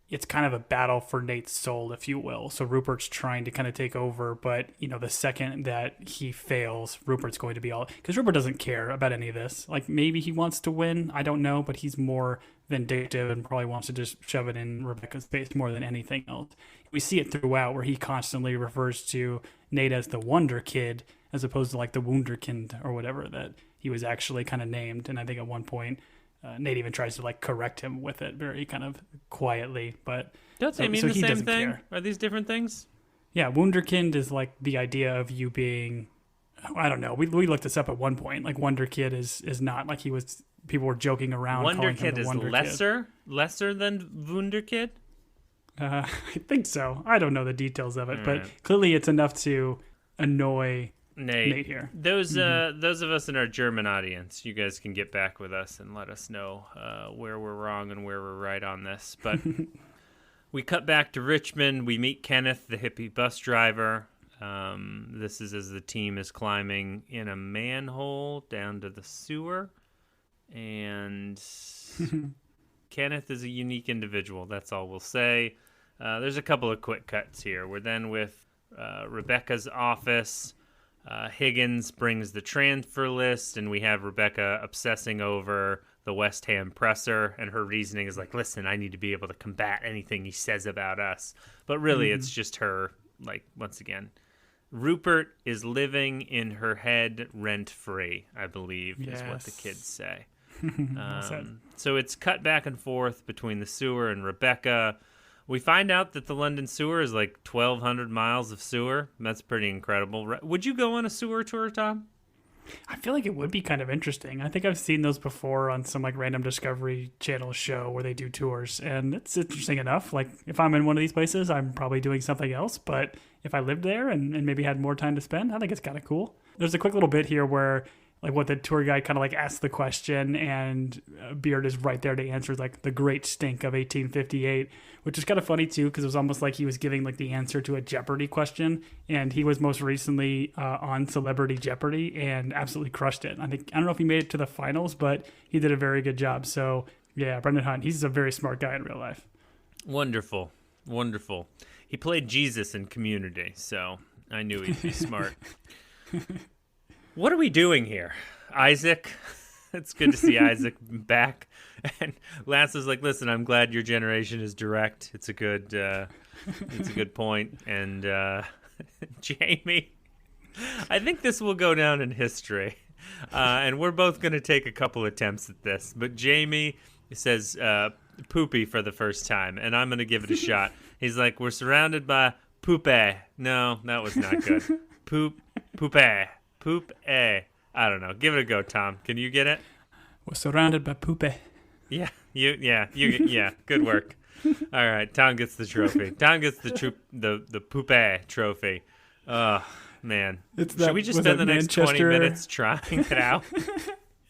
it's kind of a battle for Nate's soul, if you will. So Rupert's trying to kind of take over, but, you know, the second that he fails, Rupert's going to be all... Because Rupert doesn't care about any of this. Like, maybe he wants to win, I don't know, but he's more vindictive and probably wants to just shove it in Rebecca's face more than anything else. We see it throughout, where he constantly refers to Nate as the Wonder Kid, as opposed to, like, the Wunderkind or whatever that he was actually kind of named. And I think at one point... Nate even tries to, like, correct him with it very kind of quietly, but don't they mean the same thing? Care. Are these different things? Yeah, Wunderkind is like the idea of you being, I don't know. We looked this up at one point. Like, Wonder Kid is not like he was. People were joking around. Wonder Kid is Wonder lesser than Wunder Kid. I think so. I don't know the details of it, but clearly it's enough to annoy Nate here. Those of us in our German audience, you guys can get back with us and let us know where we're wrong and where we're right on this. But we cut back to Richmond. We meet Kenneth, the hippie bus driver. This is as the team is climbing in a manhole down to the sewer. And Kenneth is a unique individual. That's all we'll say. There's a couple of quick cuts here. We're then with Rebecca's office. Higgins brings the transfer list, and we have Rebecca obsessing over the West Ham presser, and her reasoning is like, listen, I need to be able to combat anything he says about us. But really, it's just her, like, once again, Rupert is living in her head rent-free, I believe, is what the kids say. So it's cut back and forth between the sewer and Rebecca. We find out that the London sewer is like 1,200 miles of sewer. That's pretty incredible. Would you go on a sewer tour, Tom? I feel like it would be kind of interesting. I think I've seen those before on some like random Discovery Channel show where they do tours, and it's interesting enough. Like if I'm in one of these places, I'm probably doing something else. But if I lived there and maybe had more time to spend, I think it's kind of cool. There's a quick little bit here where like what the tour guide kind of like asks the question, and Beard is right there to answer, like the great stink of 1858, which is kind of funny too, because it was almost like he was giving like the answer to a Jeopardy question, and he was most recently on Celebrity Jeopardy and absolutely crushed it. I don't know if he made it to the finals, but he did a very good job. So yeah, Brendan Hunt, he's a very smart guy in real life. Wonderful. He played Jesus in Community, so I knew he'd be smart. What are we doing here? Isaac? It's good to see Isaac back. And Lasso's like, listen, I'm glad your generation is direct. It's a good point. And Jamie, I think this will go down in history. And we're both going to take a couple attempts at this. But Jamie says poopy for the first time, and I'm going to give it a shot. He's like, we're surrounded by poopé. No, that was not good. Poopé. Poop-eh. I don't know. Give it a go, Tom. Can you get it? We're surrounded by poopé. Yeah. Good work. All right. Tom gets the trophy. Tom gets the poopé trophy. Oh, man. Should we just spend the next 20 minutes trying it out?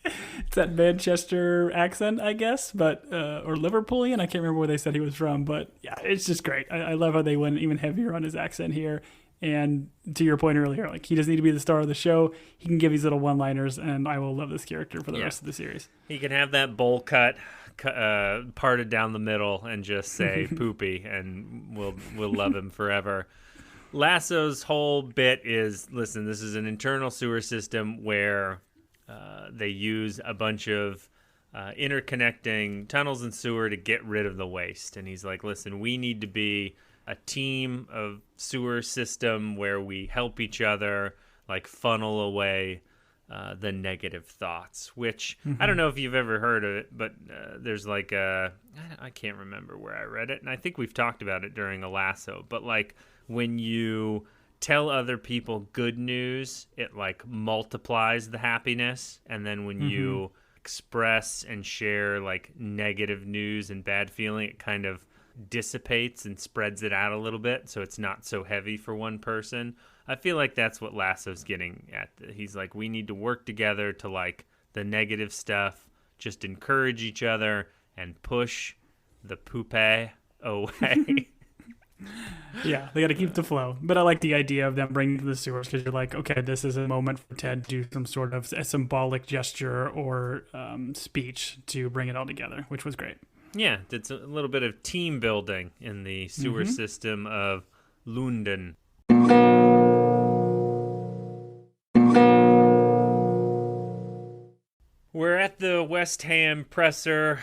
It's that Manchester accent, I guess, but or Liverpoolian. I can't remember where they said he was from, but yeah, it's just great. I love how they went even heavier on his accent here. And to your point earlier, like he doesn't need to be the star of the show. He can give these little one-liners, and I will love this character for the rest of the series. He can have that bowl cut parted down the middle and just say poopy, and we'll love him forever. Lasso's whole bit is, listen, this is an internal sewer system where they use a bunch of interconnecting tunnels and sewer to get rid of the waste. And he's like, listen, we need to be a team of sewer system where we help each other, like funnel away the negative thoughts, which I don't know if you've ever heard of it, but there's like I can't remember where I read it, and I think we've talked about it during a Lasso, but like when you tell other people good news, it like multiplies the happiness, and then when you express and share like negative news and bad feeling, it kind of dissipates and spreads it out a little bit, so it's not so heavy for one person. I feel like that's what Lasso's getting at. He's like, we need to work together to like the negative stuff, just encourage each other and push the poopé away. Yeah, they got to keep the flow. But I like the idea of them bringing to the sewers, because you're like, okay, this is a moment for Ted to do some sort of a symbolic gesture or speech to bring it all together, which was great. Yeah, it's a little bit of team building in the sewer system of London. We're at the West Ham presser.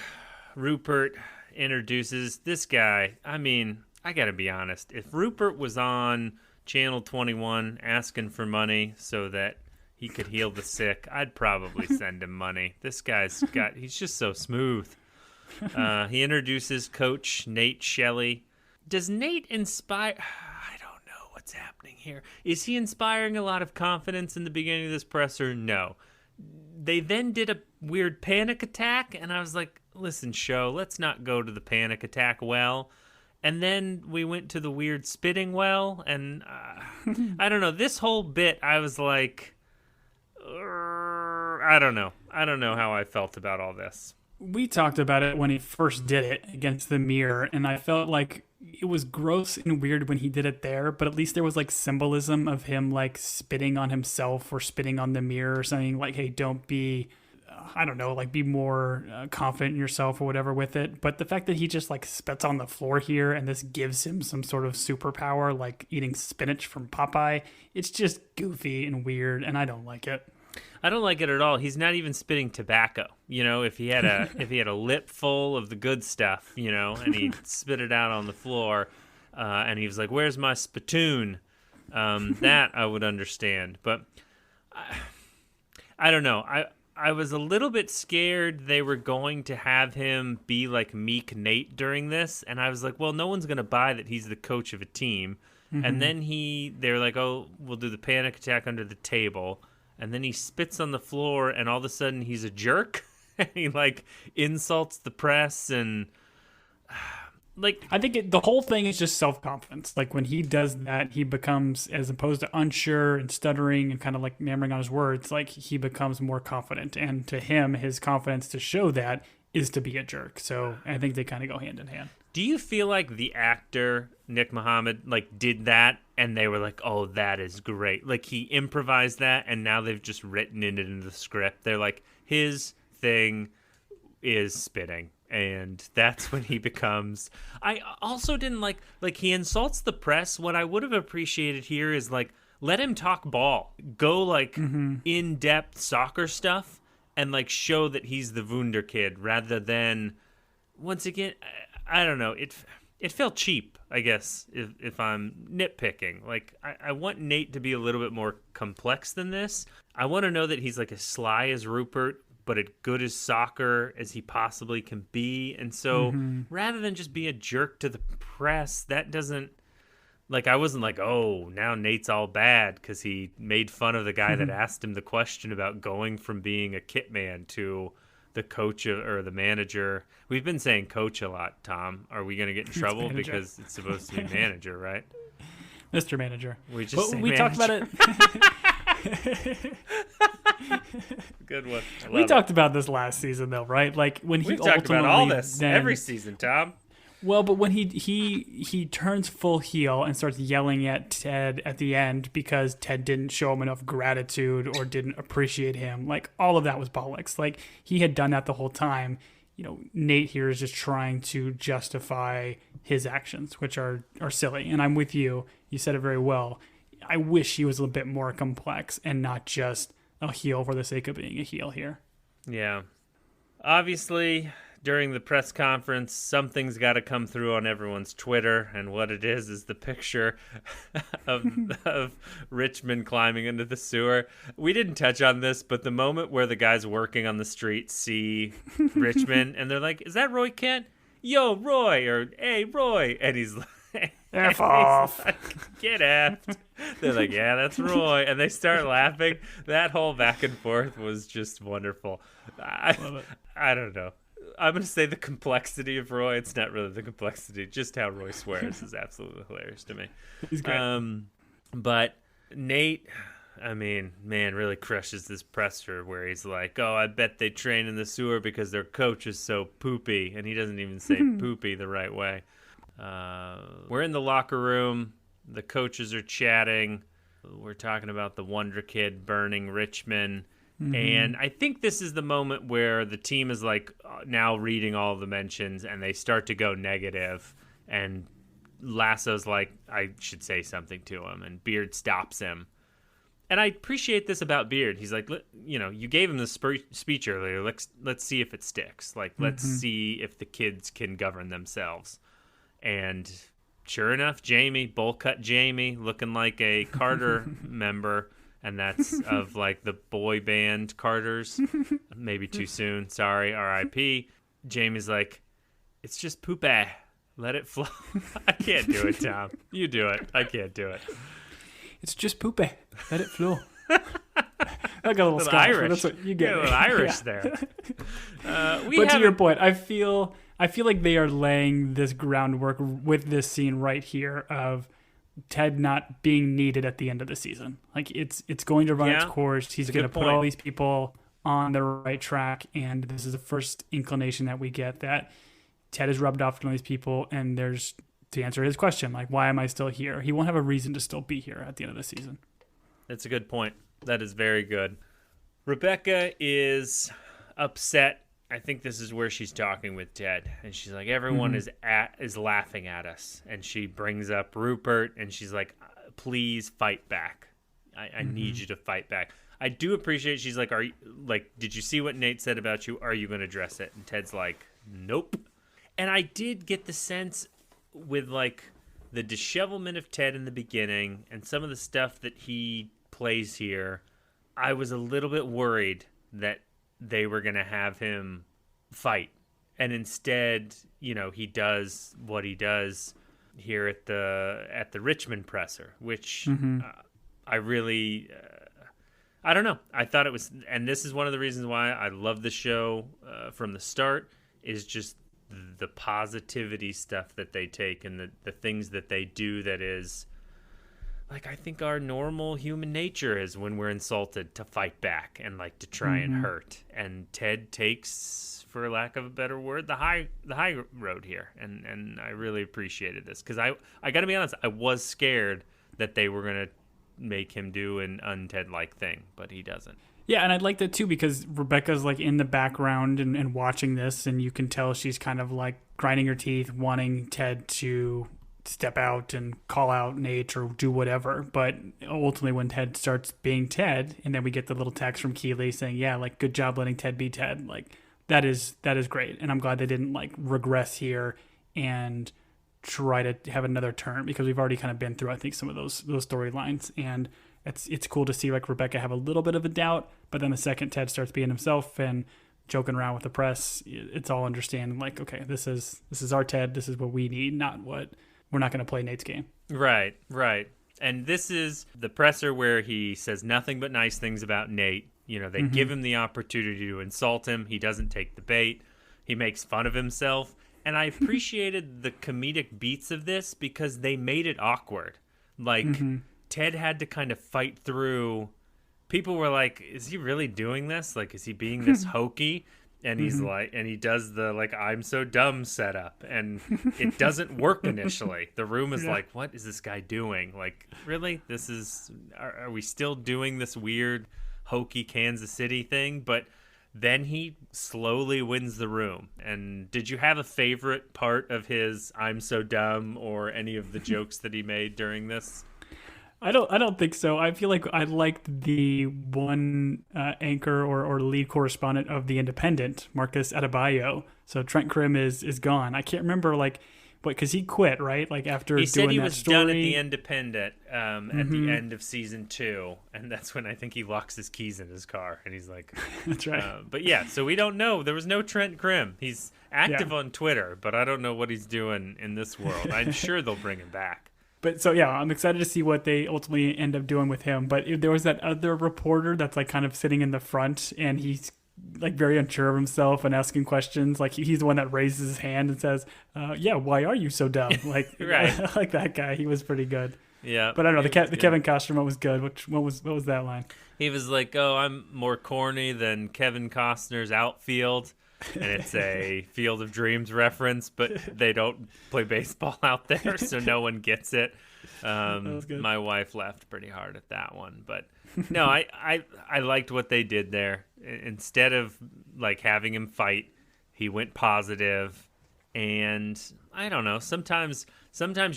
Rupert introduces this guy. I mean, I gotta be honest. If Rupert was on Channel 21 asking for money so that he could heal the sick, I'd probably send him money. This guy's he's just so smooth. He introduces Coach Nate Shelley. Does Nate inspire? I don't know what's happening here. Is he inspiring a lot of confidence in the beginning of this presser? No. They then did a weird panic attack, and I was like, listen, show, let's not go to the panic attack well. And then we went to the weird spitting well, and I don't know. This whole bit, I was like, I don't know. I don't know how I felt about all this. We talked about it when he first did it against the mirror, and I felt like it was gross and weird when he did it there, but at least there was like symbolism of him like spitting on himself or spitting on the mirror or something like, hey, don't be, I don't know, like be more confident in yourself or whatever with it. But the fact that he just like spits on the floor here and this gives him some sort of superpower, like eating spinach from Popeye, it's just goofy and weird, and I don't like it. I don't like it at all. He's not even spitting tobacco. You know, if he had a lip full of the good stuff, you know, and he spit it out on the floor, and he was like, "Where's my spittoon?" That I would understand, but I don't know. I was a little bit scared they were going to have him be like Meek Nate during this, and I was like, well, no one's going to buy that he's the coach of a team. And then they're like, oh, we'll do the panic attack under the table. and then he spits on the floor, and all of a sudden he's a jerk. He like insults the press, and like I think the whole thing is just self-confidence. Like when he does that, he becomes, as opposed to unsure and stuttering and kind of like yammering on his words, like he becomes more confident. And to him, his confidence to show that is to be a jerk. So I think they kind of go hand in hand. Do you feel like the actor Nick Mohammed like did that and they were like, "Oh, that is great." Like he improvised that and now they've just written it into the script. They're like, his thing is spitting, and that's when he becomes. I also didn't like he insults the press. What I would have appreciated here is like, let him talk ball, go like in-depth soccer stuff, and like show that he's the Wunder kid rather than, once again, I don't know, it felt cheap, I guess, if I'm nitpicking. Like I want Nate to be a little bit more complex than this. I want to know that he's like as sly as Rupert, but as good as soccer as he possibly can be. And so rather than just be a jerk to the press, that doesn't, like, I wasn't like, oh, now Nate's all bad because he made fun of the guy that asked him the question about going from being a kit man to the coach or the manager. We've been saying coach a lot, Tom. Are we going to get in trouble because it's supposed to be manager, right? Mr. Manager. We just we talked about it. Good one. We talked about this last season, though, right? Like when he We've talked about all this every season, Tom. Well, but when he turns full heel and starts yelling at Ted at the end because Ted didn't show him enough gratitude or didn't appreciate him, like all of that was bollocks. Like he had done that the whole time. You know, Nate here is just trying to justify his actions, which are silly. And I'm with you. You said it very well. I wish he was a little bit more complex and not just a heel for the sake of being a heel here. Yeah. Obviously, during the press conference, something's got to come through on everyone's Twitter, and what it is the picture of Richmond climbing into the sewer. We didn't touch on this, but the moment where the guys working on the street see Richmond, and they're like, "Is that Roy Kent? Yo, Roy," or "Hey, Roy," and he's like, F off. Like, get effed. They're like, "Yeah, that's Roy," and they start laughing. That whole back and forth was just wonderful. I don't know. I'm going to say the complexity of Roy. It's not really the complexity. Just how Roy swears is absolutely hilarious to me. He's great. But Nate, I mean, man, really crushes this presser where he's like, "Oh, I bet they train in the sewer because their coach is so poopy." And he doesn't even say poopy the right way. We're in the locker room. The coaches are chatting. We're talking about the Wonder Kid burning Richmond. And I think this is the moment where the team is like now reading all of the mentions and they start to go negative. And Lasso's like, I should say something to him. And Beard stops him. And I appreciate this about Beard. He's like, you know, you gave him the speech earlier. Let's see if it sticks. Like, let's see if the kids can govern themselves. And sure enough, Jamie, bowl cut Jamie, looking like a Carter member. And that's of like the boy band Carters. Maybe too soon. Sorry, R.I.P. Jamie's like, "It's just poopy. Let it flow." I can't do it, Tom. You do it. I can't do it. It's just poopy. Let it flow. I got a little Scottish. Irish. That's what you get. A little Irish there. But to your point, I feel like they are laying this groundwork with this scene right here of Ted not being needed at the end of the season. Like it's going to run its course. He's going to put all these people on the right track, and this is the first inclination that we get that Ted has rubbed off on these people, and there's, to answer his question, like, why am I still here? He won't have a reason to still be here at the end of the season. That's a good point. That is very good. Rebecca is upset. I think this is where she's talking with Ted, and she's like, everyone is laughing at us, and she brings up Rupert, and she's like, please fight back. I need you to fight back. I do appreciate she's like, did you see what Nate said about you? Are you going to address it? And Ted's like, nope. And I did get the sense with like the dishevelment of Ted in the beginning and some of the stuff that he plays here, I was a little bit worried that they were going to have him fight. And instead, you know, he does what he does here at the Richmond presser, which I really I don't know. I thought it was, and this is one of the reasons why I love the show from the start, is just the positivity stuff that they take and the things that they do that is, like, I think our normal human nature is when we're insulted to fight back and, like, to try and hurt. And Ted takes, for lack of a better word, the high road here. And I really appreciated this because I got to be honest, I was scared that they were going to make him do an un-Ted-like thing, but he doesn't. Yeah, and I like that too because Rebecca's like in the background and watching this, and you can tell she's kind of like grinding her teeth, wanting Ted to step out and call out Nate or do whatever. But ultimately, when Ted starts being Ted, and then we get the little text from Keeley saying, "Yeah, like good job letting Ted be Ted." Like that is great, and I'm glad they didn't like regress here and try to have another turn because we've already kind of been through, I think, some of those storylines, and it's cool to see like Rebecca have a little bit of a doubt, but then the second Ted starts being himself and joking around with the press, it's all understanding like, okay, this is our Ted, this is what we need, not what we're not going to play Nate's game. Right. And this is the presser where he says nothing but nice things about Nate. You know, they give him the opportunity to insult him. He doesn't take the bait. He makes fun of himself. And I appreciated the comedic beats of this because they made it awkward. Like, Ted had to kind of fight through. People were like, is he really doing this? Like, is he being this hokey? And he's like, and he does the, like, I'm so dumb setup. And it doesn't work initially. The room is like, what is this guy doing? Like, really? Are we still doing this weird, hokey Kansas City thing? But then he slowly wins the room. And did you have a favorite part of his I'm so dumb or any of the jokes that he made during this? I don't think so. I feel like I liked the one anchor or lead correspondent of The Independent, Marcus Adebayo. So Trent Krim is gone. I can't remember like what, because he quit, right? Like after he said doing he that was story. done at The Independent at the end of season 2, and that's when I think he locks his keys in his car, and he's like, "That's right." But yeah, so we don't know. There was no Trent Krim. He's active on Twitter, but I don't know what he's doing in this world. I'm sure they'll bring him back. But so, yeah, I'm excited to see what they ultimately end up doing with him. But there was that other reporter that's like kind of sitting in the front, and he's like very unsure of himself and asking questions. Like he's the one that raises his hand and says, yeah, why are you so dumb? Like, right. Like that guy. He was pretty good. Yeah. But I don't know, the Kevin Costner one was good. What was that line? He was like, oh, I'm more corny than Kevin Costner's Outfield. And it's a Field of Dreams reference, but they don't play baseball out there, so no one gets it. My wife laughed pretty hard at that one, but no, I liked what they did there. Instead of like having him fight, he went positive, and I don't know. Sometimes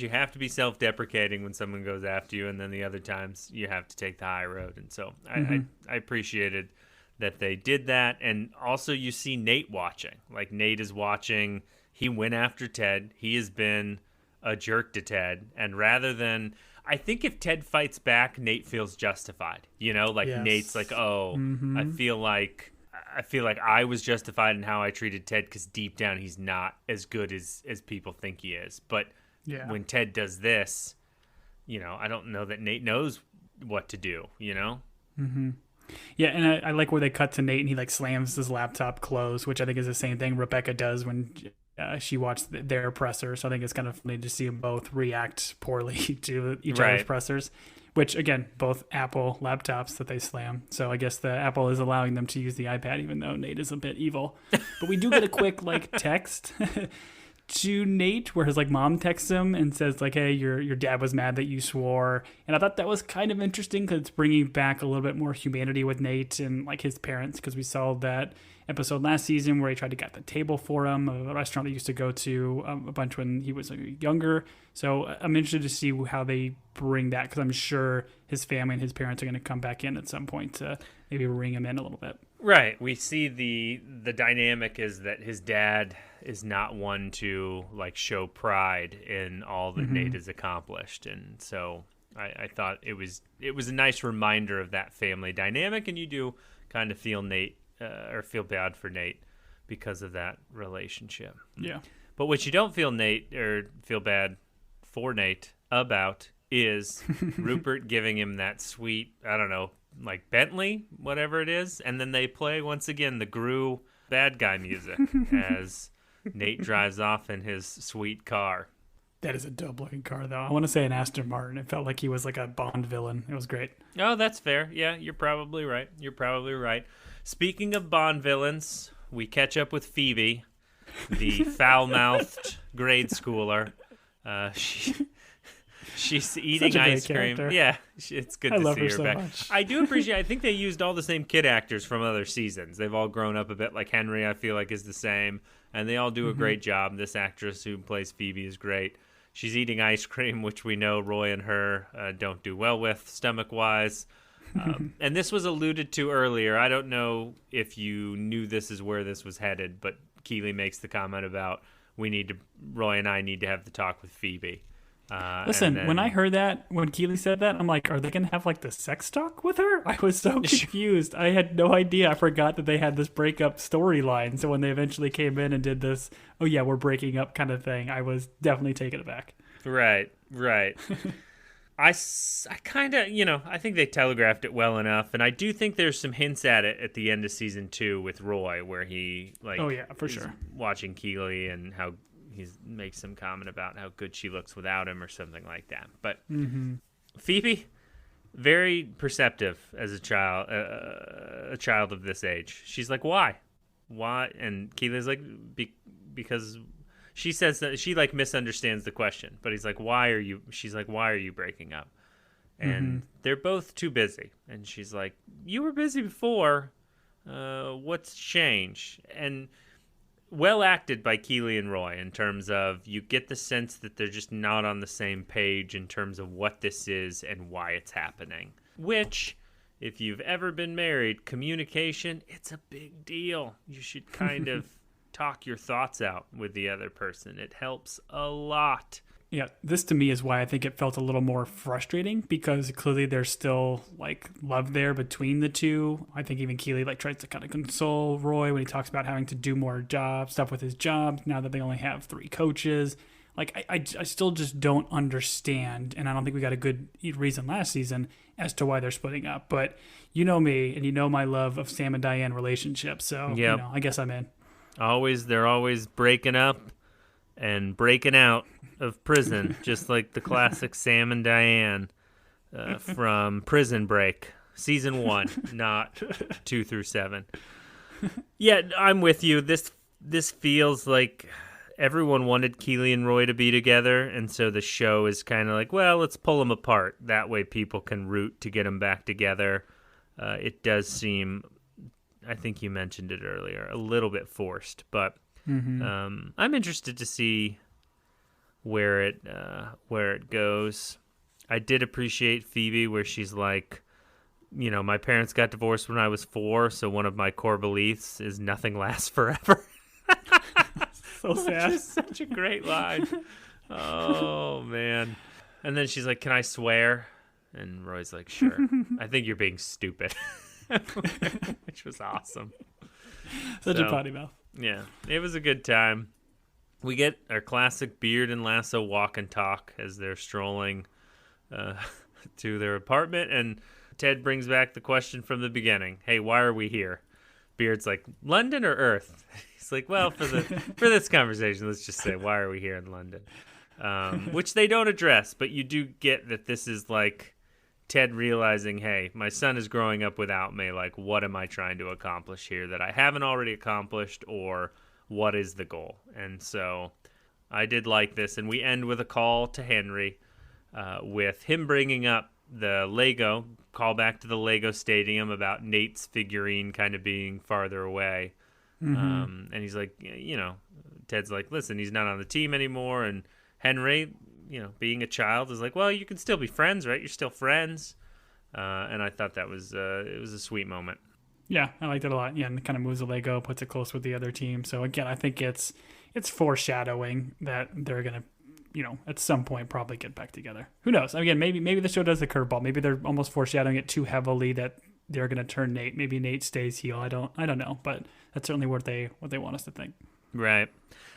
you have to be self-deprecating when someone goes after you, and then the other times you have to take the high road. And so I appreciated that they did that. And also you see Nate watching. Like Nate is watching. He went after Ted. He has been a jerk to Ted. And rather than, I think if Ted fights back, Nate feels justified. You know, like yes. Nate's like, oh, I feel like I was justified in how I treated Ted because deep down he's not as good as people think he is. But when Ted does this, you know, I don't know that Nate knows what to do, you know? Mm-hmm. Yeah, and I like where they cut to Nate and he like slams his laptop closed, which I think is the same thing Rebecca does when she watched their presser. So I think it's kind of funny to see them both react poorly to each other's pressers, which again, both Apple laptops that they slam. So I guess the Apple is allowing them to use the iPad, even though Nate is a bit evil. But we do get a quick like text to Nate where his like mom texts him and says like, hey, your dad was mad that you swore. And I thought that was kind of interesting because it's bringing back a little bit more humanity with Nate and like his parents, because we saw that episode last season where he tried to get the table for him, a restaurant they used to go to a bunch when he was younger. So I'm interested to see how they bring that, because I'm sure his family and his parents are going to come back in at some point to maybe ring him in a little bit. Right. We see the dynamic is that his dad is not one to like show pride in all that Nate has accomplished. And so I thought it was a nice reminder of that family dynamic, and you do kind of feel Nate or feel bad for Nate because of that relationship. Yeah. But what you don't feel bad for Nate about is Rupert giving him that sweet, I don't know, like Bentley, whatever it is, and then they play once again the Gru bad guy music as Nate drives off in his sweet car. That is a dope looking car, though. I want to say an Aston Martin. It felt like he was like a Bond villain. It was great. Oh, that's fair. Yeah, you're probably right. Speaking of Bond villains, we catch up with Phoebe, the foul-mouthed grade schooler. She's eating ice cream. Character. Yeah, it's good to see her so back. much. I do appreciate. I think they used all the same kid actors from other seasons. They've all grown up a bit. Like Henry, I feel like is the same, and they all do a great job. This actress who plays Phoebe is great. She's eating ice cream, which we know Roy and her don't do well with stomach-wise. And this was alluded to earlier. I don't know if you knew this is where this was headed, but Keeley makes the comment about Roy and I need to have the talk with Phoebe. Listen, when I heard that, when Keeley said that, I'm like, are they going to have like the sex talk with her? I was so confused. I had no idea. I forgot that they had this breakup storyline. So when they eventually came in and did this, oh yeah, we're breaking up kind of thing, I was definitely taken aback. Right. I kind of, I think they telegraphed it well enough. And I do think there's some hints at it at the end of season 2 with Roy, where he oh yeah, for sure, watching Keeley and how he makes some comment about how good she looks without him or something like that. But Phoebe, very perceptive as a child of this age. She's like, why? And Keely's like, because she says that she like misunderstands the question, but he's like, she's like, why are you breaking up? And they're both too busy. And she's like, you were busy before. What's changed? And well acted by Keeley and Roy in terms of you get the sense that they're just not on the same page in terms of what this is and why it's happening. Which, if you've ever been married, communication, it's a big deal. You should kind of talk your thoughts out with the other person. It helps a lot. Yeah, this to me is why I think it felt a little more frustrating, because clearly there's still like love there between the two. I think even Keeley like tries to kind of console Roy when he talks about having to do more stuff with his job now that they only have 3 coaches. Like I still just don't understand, and I don't think we got a good reason last season as to why they're splitting up. But you know me, and you know my love of Sam and Diane relationship, so I guess I'm in. They're always breaking up and breaking out of prison, just like the classic Sam and Diane from Prison Break, season 1, not 2 through 7. Yeah, I'm with you. This feels like everyone wanted Keeley and Roy to be together, and so the show is kind of like, well, let's pull them apart. That way people can root to get them back together. It does seem, I think you mentioned it earlier, a little bit forced, but I'm interested to see where it goes. I did appreciate Phoebe where she's like, my parents got divorced when I was 4, so one of my core beliefs is nothing lasts forever. So sad. Which is such a great line. Oh man. And then she's like, can I swear? And Roy's like, sure. I think you're being stupid. Which was awesome. Such a potty mouth. Yeah, it was a good time. We get our classic Beard and Lasso walk and talk as they're strolling to their apartment, and Ted brings back the question from the beginning. Hey, why are we here? Beard's like, London or Earth? He's like, well, for this conversation, let's just say, why are we here in London? Which they don't address, but you do get that this is like Ted realizing, hey, my son is growing up without me. Like, what am I trying to accomplish here that I haven't already accomplished, or what is the goal? And so I did like this. And we end with a call to Henry with him bringing up the Lego, call back to the Lego Stadium about Nate's figurine kind of being farther away. And he's like, Ted's like, listen, he's not on the team anymore. And Henry, being a child, is like, well, you can still be friends, right? You're still friends. And I thought that was it was a sweet moment. Yeah, I liked it a lot. Yeah, and it kind of moves the Lego, puts it close with the other team. So again, I think it's foreshadowing that they're gonna, at some point probably get back together. Who knows? Again, maybe the show does the curveball. Maybe they're almost foreshadowing it too heavily that they're gonna turn Nate. Maybe Nate stays heel. I don't know, but that's certainly what they want us to think. Right.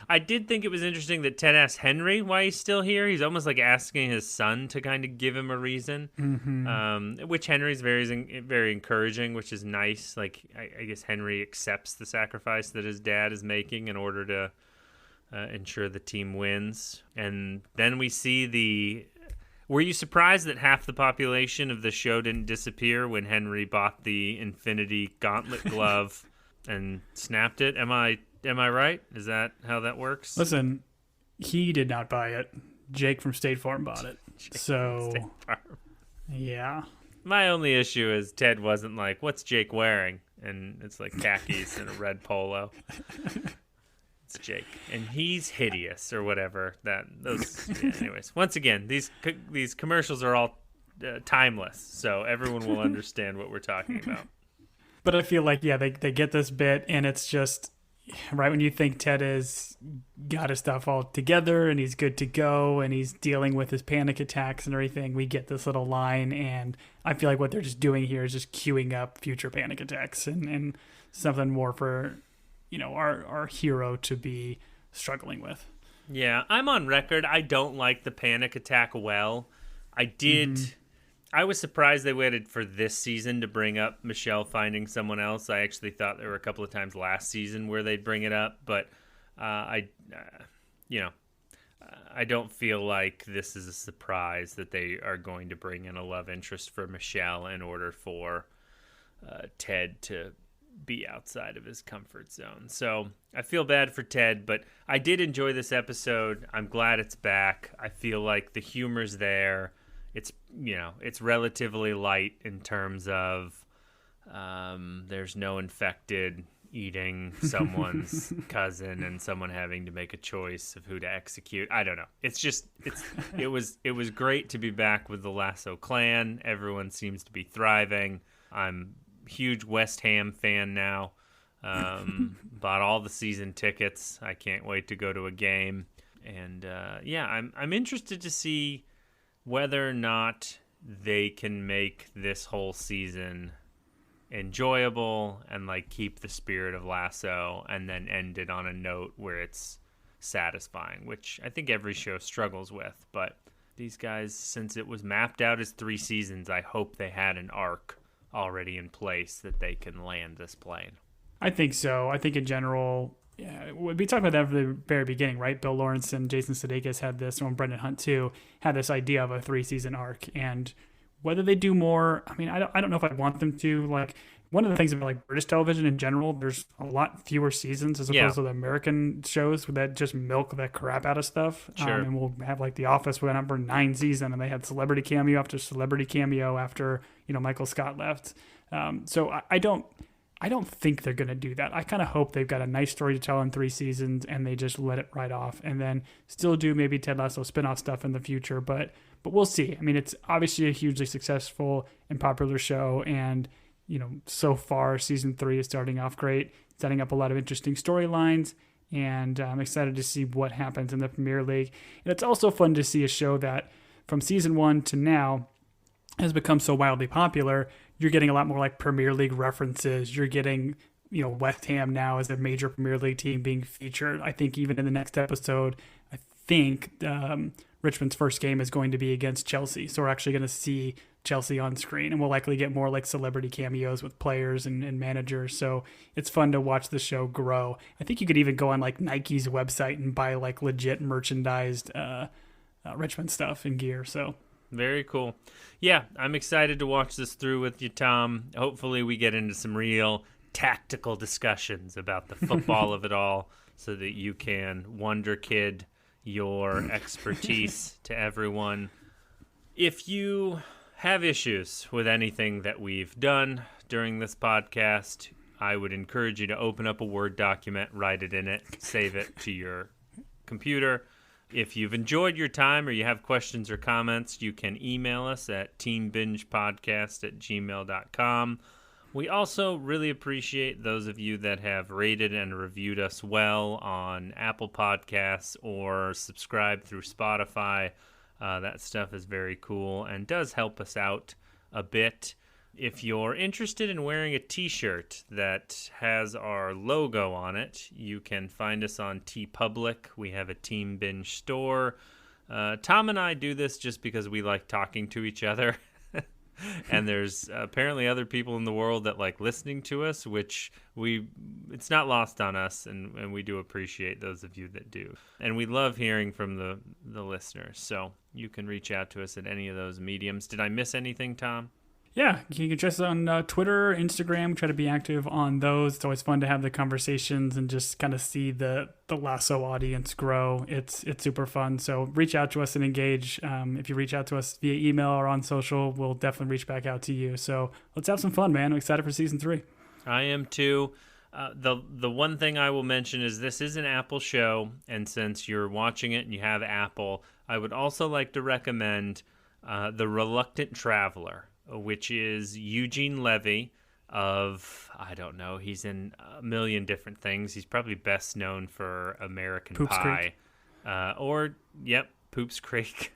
I did think it was interesting that Ted asked Henry why he's still here. He's almost like asking his son to kind of give him a reason, which Henry's very encouraging, which is nice. Like, I guess Henry accepts the sacrifice that his dad is making in order to ensure the team wins. And then we see were you surprised that half the population of the show didn't disappear when Henry bought the Infinity Gauntlet glove and snapped it? Am I right? Is that how that works? Listen, he did not buy it. Jake from State Farm bought it. Yeah. My only issue is Ted wasn't like, "What's Jake wearing?" And it's like khakis and a red polo. It's Jake, and he's hideous or whatever. Anyways, once again, these commercials are all timeless, so everyone will understand what we're talking about. But I feel like, they get this bit, and it's just right when you think Ted has got his stuff all together and he's good to go and he's dealing with his panic attacks and everything, we get this little line, and I feel like what they're just doing here is just queuing up future panic attacks and something more for our hero to be struggling with. Yeah, I'm on record. I don't like the panic attack well. I was surprised they waited for this season to bring up Michelle finding someone else. I actually thought there were a couple of times last season where they'd bring it up, but I don't feel like this is a surprise that they are going to bring in a love interest for Michelle in order for Ted to be outside of his comfort zone. So I feel bad for Ted, but I did enjoy this episode. I'm glad it's back. I feel like the humor's there. It's relatively light in terms of there's no infected eating someone's cousin and someone having to make a choice of who to execute. I don't know. It was great to be back with the Lasso clan. Everyone seems to be thriving. I'm a huge West Ham fan now. Bought all the season tickets. I can't wait to go to a game. And I'm interested to see whether or not they can make this whole season enjoyable and like keep the spirit of Lasso and then end it on a note where it's satisfying, which I think every show struggles with. But these guys, since it was mapped out as 3 seasons, I hope they had an arc already in place that they can land this plane. I think so. I think in general, we talked about that from the very beginning, right? Bill Lawrence and Jason Sudeikis had this, and Brendan Hunt too, had this idea of a 3-season arc. And whether they do more, I mean, I don't know if I'd want them to. Like, one of the things about like British television in general, there's a lot fewer seasons as opposed to the American shows that just milk that crap out of stuff. Sure. And we'll have like The Office went on for 9 seasons, and they had celebrity cameo after celebrity cameo after Michael Scott left. So I don't think they're going to do that. I kind of hope they've got a nice story to tell in 3 seasons and they just let it ride off and then still do maybe Ted Lasso spinoff stuff in the future. But we'll see. I mean, it's obviously a hugely successful and popular show. And, so far season 3 is starting off great, setting up a lot of interesting storylines. And I'm excited to see what happens in the Premier League. And it's also fun to see a show that from season 1 to now has become so wildly popular. You're getting a lot more like Premier League references. You're getting, West Ham now as a major Premier League team being featured. I think even in the next episode, Richmond's first game is going to be against Chelsea. So we're actually going to see Chelsea on screen, and we'll likely get more like celebrity cameos with players and managers. So it's fun to watch the show grow. I think you could even go on like Nike's website and buy like legit merchandised Richmond stuff and gear. So very cool. Yeah, I'm excited to watch this through with you, Tom. Hopefully we get into some real tactical discussions about the football of it all so that you can wonder kid your expertise to everyone. If you have issues with anything that we've done during this podcast, I would encourage you to open up a Word document, write it in it, save it to your computer. If you've enjoyed your time or you have questions or comments, you can email us at teambingepodcast@gmail.com. We also really appreciate those of you that have rated and reviewed us well on Apple Podcasts or subscribed through Spotify. That stuff is very cool and does help us out a bit. If you're interested in wearing a t-shirt that has our logo on it, you can find us on TeePublic. We have a Team Binge store. Tom and I do this just because we like talking to each other. And there's apparently other people in the world that like listening to us, which it's not lost on us, and we do appreciate those of you that do. And we love hearing from the listeners. So you can reach out to us at any of those mediums. Did I miss anything, Tom? Yeah, you can just on Twitter, Instagram, try to be active on those. It's always fun to have the conversations and just kind of see the Lasso audience grow. It's super fun. So reach out to us and engage. If you reach out to us via email or on social, we'll definitely reach back out to you. So let's have some fun, man. I'm excited for season 3. I am too. The one thing I will mention is this is an Apple show, and since you're watching it and you have Apple, I would also like to recommend The Reluctant Traveler, which is Eugene Levy of, I don't know, he's in a million different things. He's probably best known for American Poops Pie. Poops Creek.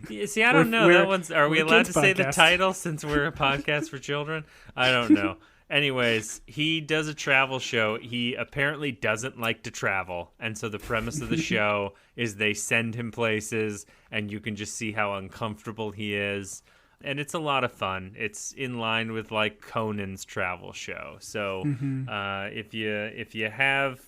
See, I don't know. That one's. Are we allowed to say the title since we're a podcast for children? I don't know. Anyways, he does a travel show. He apparently doesn't like to travel. And so the premise of the show is they send him places, and you can just see how uncomfortable he is. And it's a lot of fun. It's in line with like Conan's travel show. So if you have,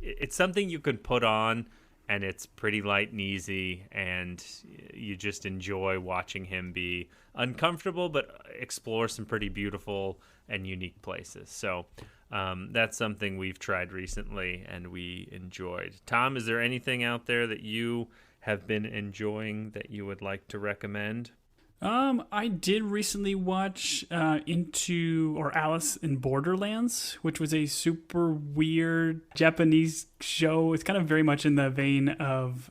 it's something you can put on, and it's pretty light and easy, and you just enjoy watching him be uncomfortable, but explore some pretty beautiful and unique places. So that's something we've tried recently and we enjoyed. Tom, is there anything out there that you have been enjoying that you would like to recommend? I did recently watch Alice in Borderlands, which was a super weird Japanese show. It's kind of very much in the vein of,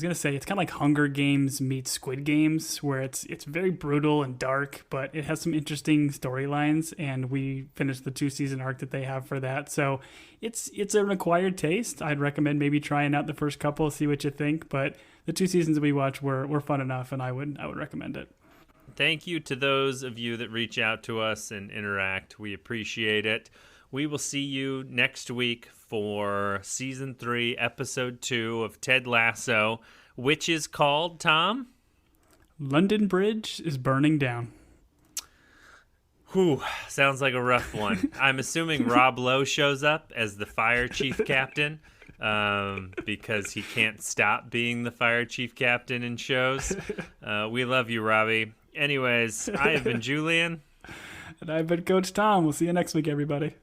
it's kind of like Hunger Games meets Squid Games, where it's very brutal and dark, but it has some interesting storylines, and we finished the 2-season arc that they have for that. So it's an acquired taste. I'd recommend maybe trying out the first couple, see what you think, but the 2 seasons that we watched were fun enough, and I would recommend it. Thank you to those of you that reach out to us and interact. We appreciate it. We will see you next week for Season 3, Episode 2 of Ted Lasso, which is called, Tom? London Bridge is Burning Down. Whew, sounds like a rough one. I'm assuming Rob Lowe shows up as the fire chief captain. Because he can't stop being the fire chief captain in shows. We love you, Robbie. Anyways, I have been Julian. And I've been Coach Tom. We'll see you next week, everybody.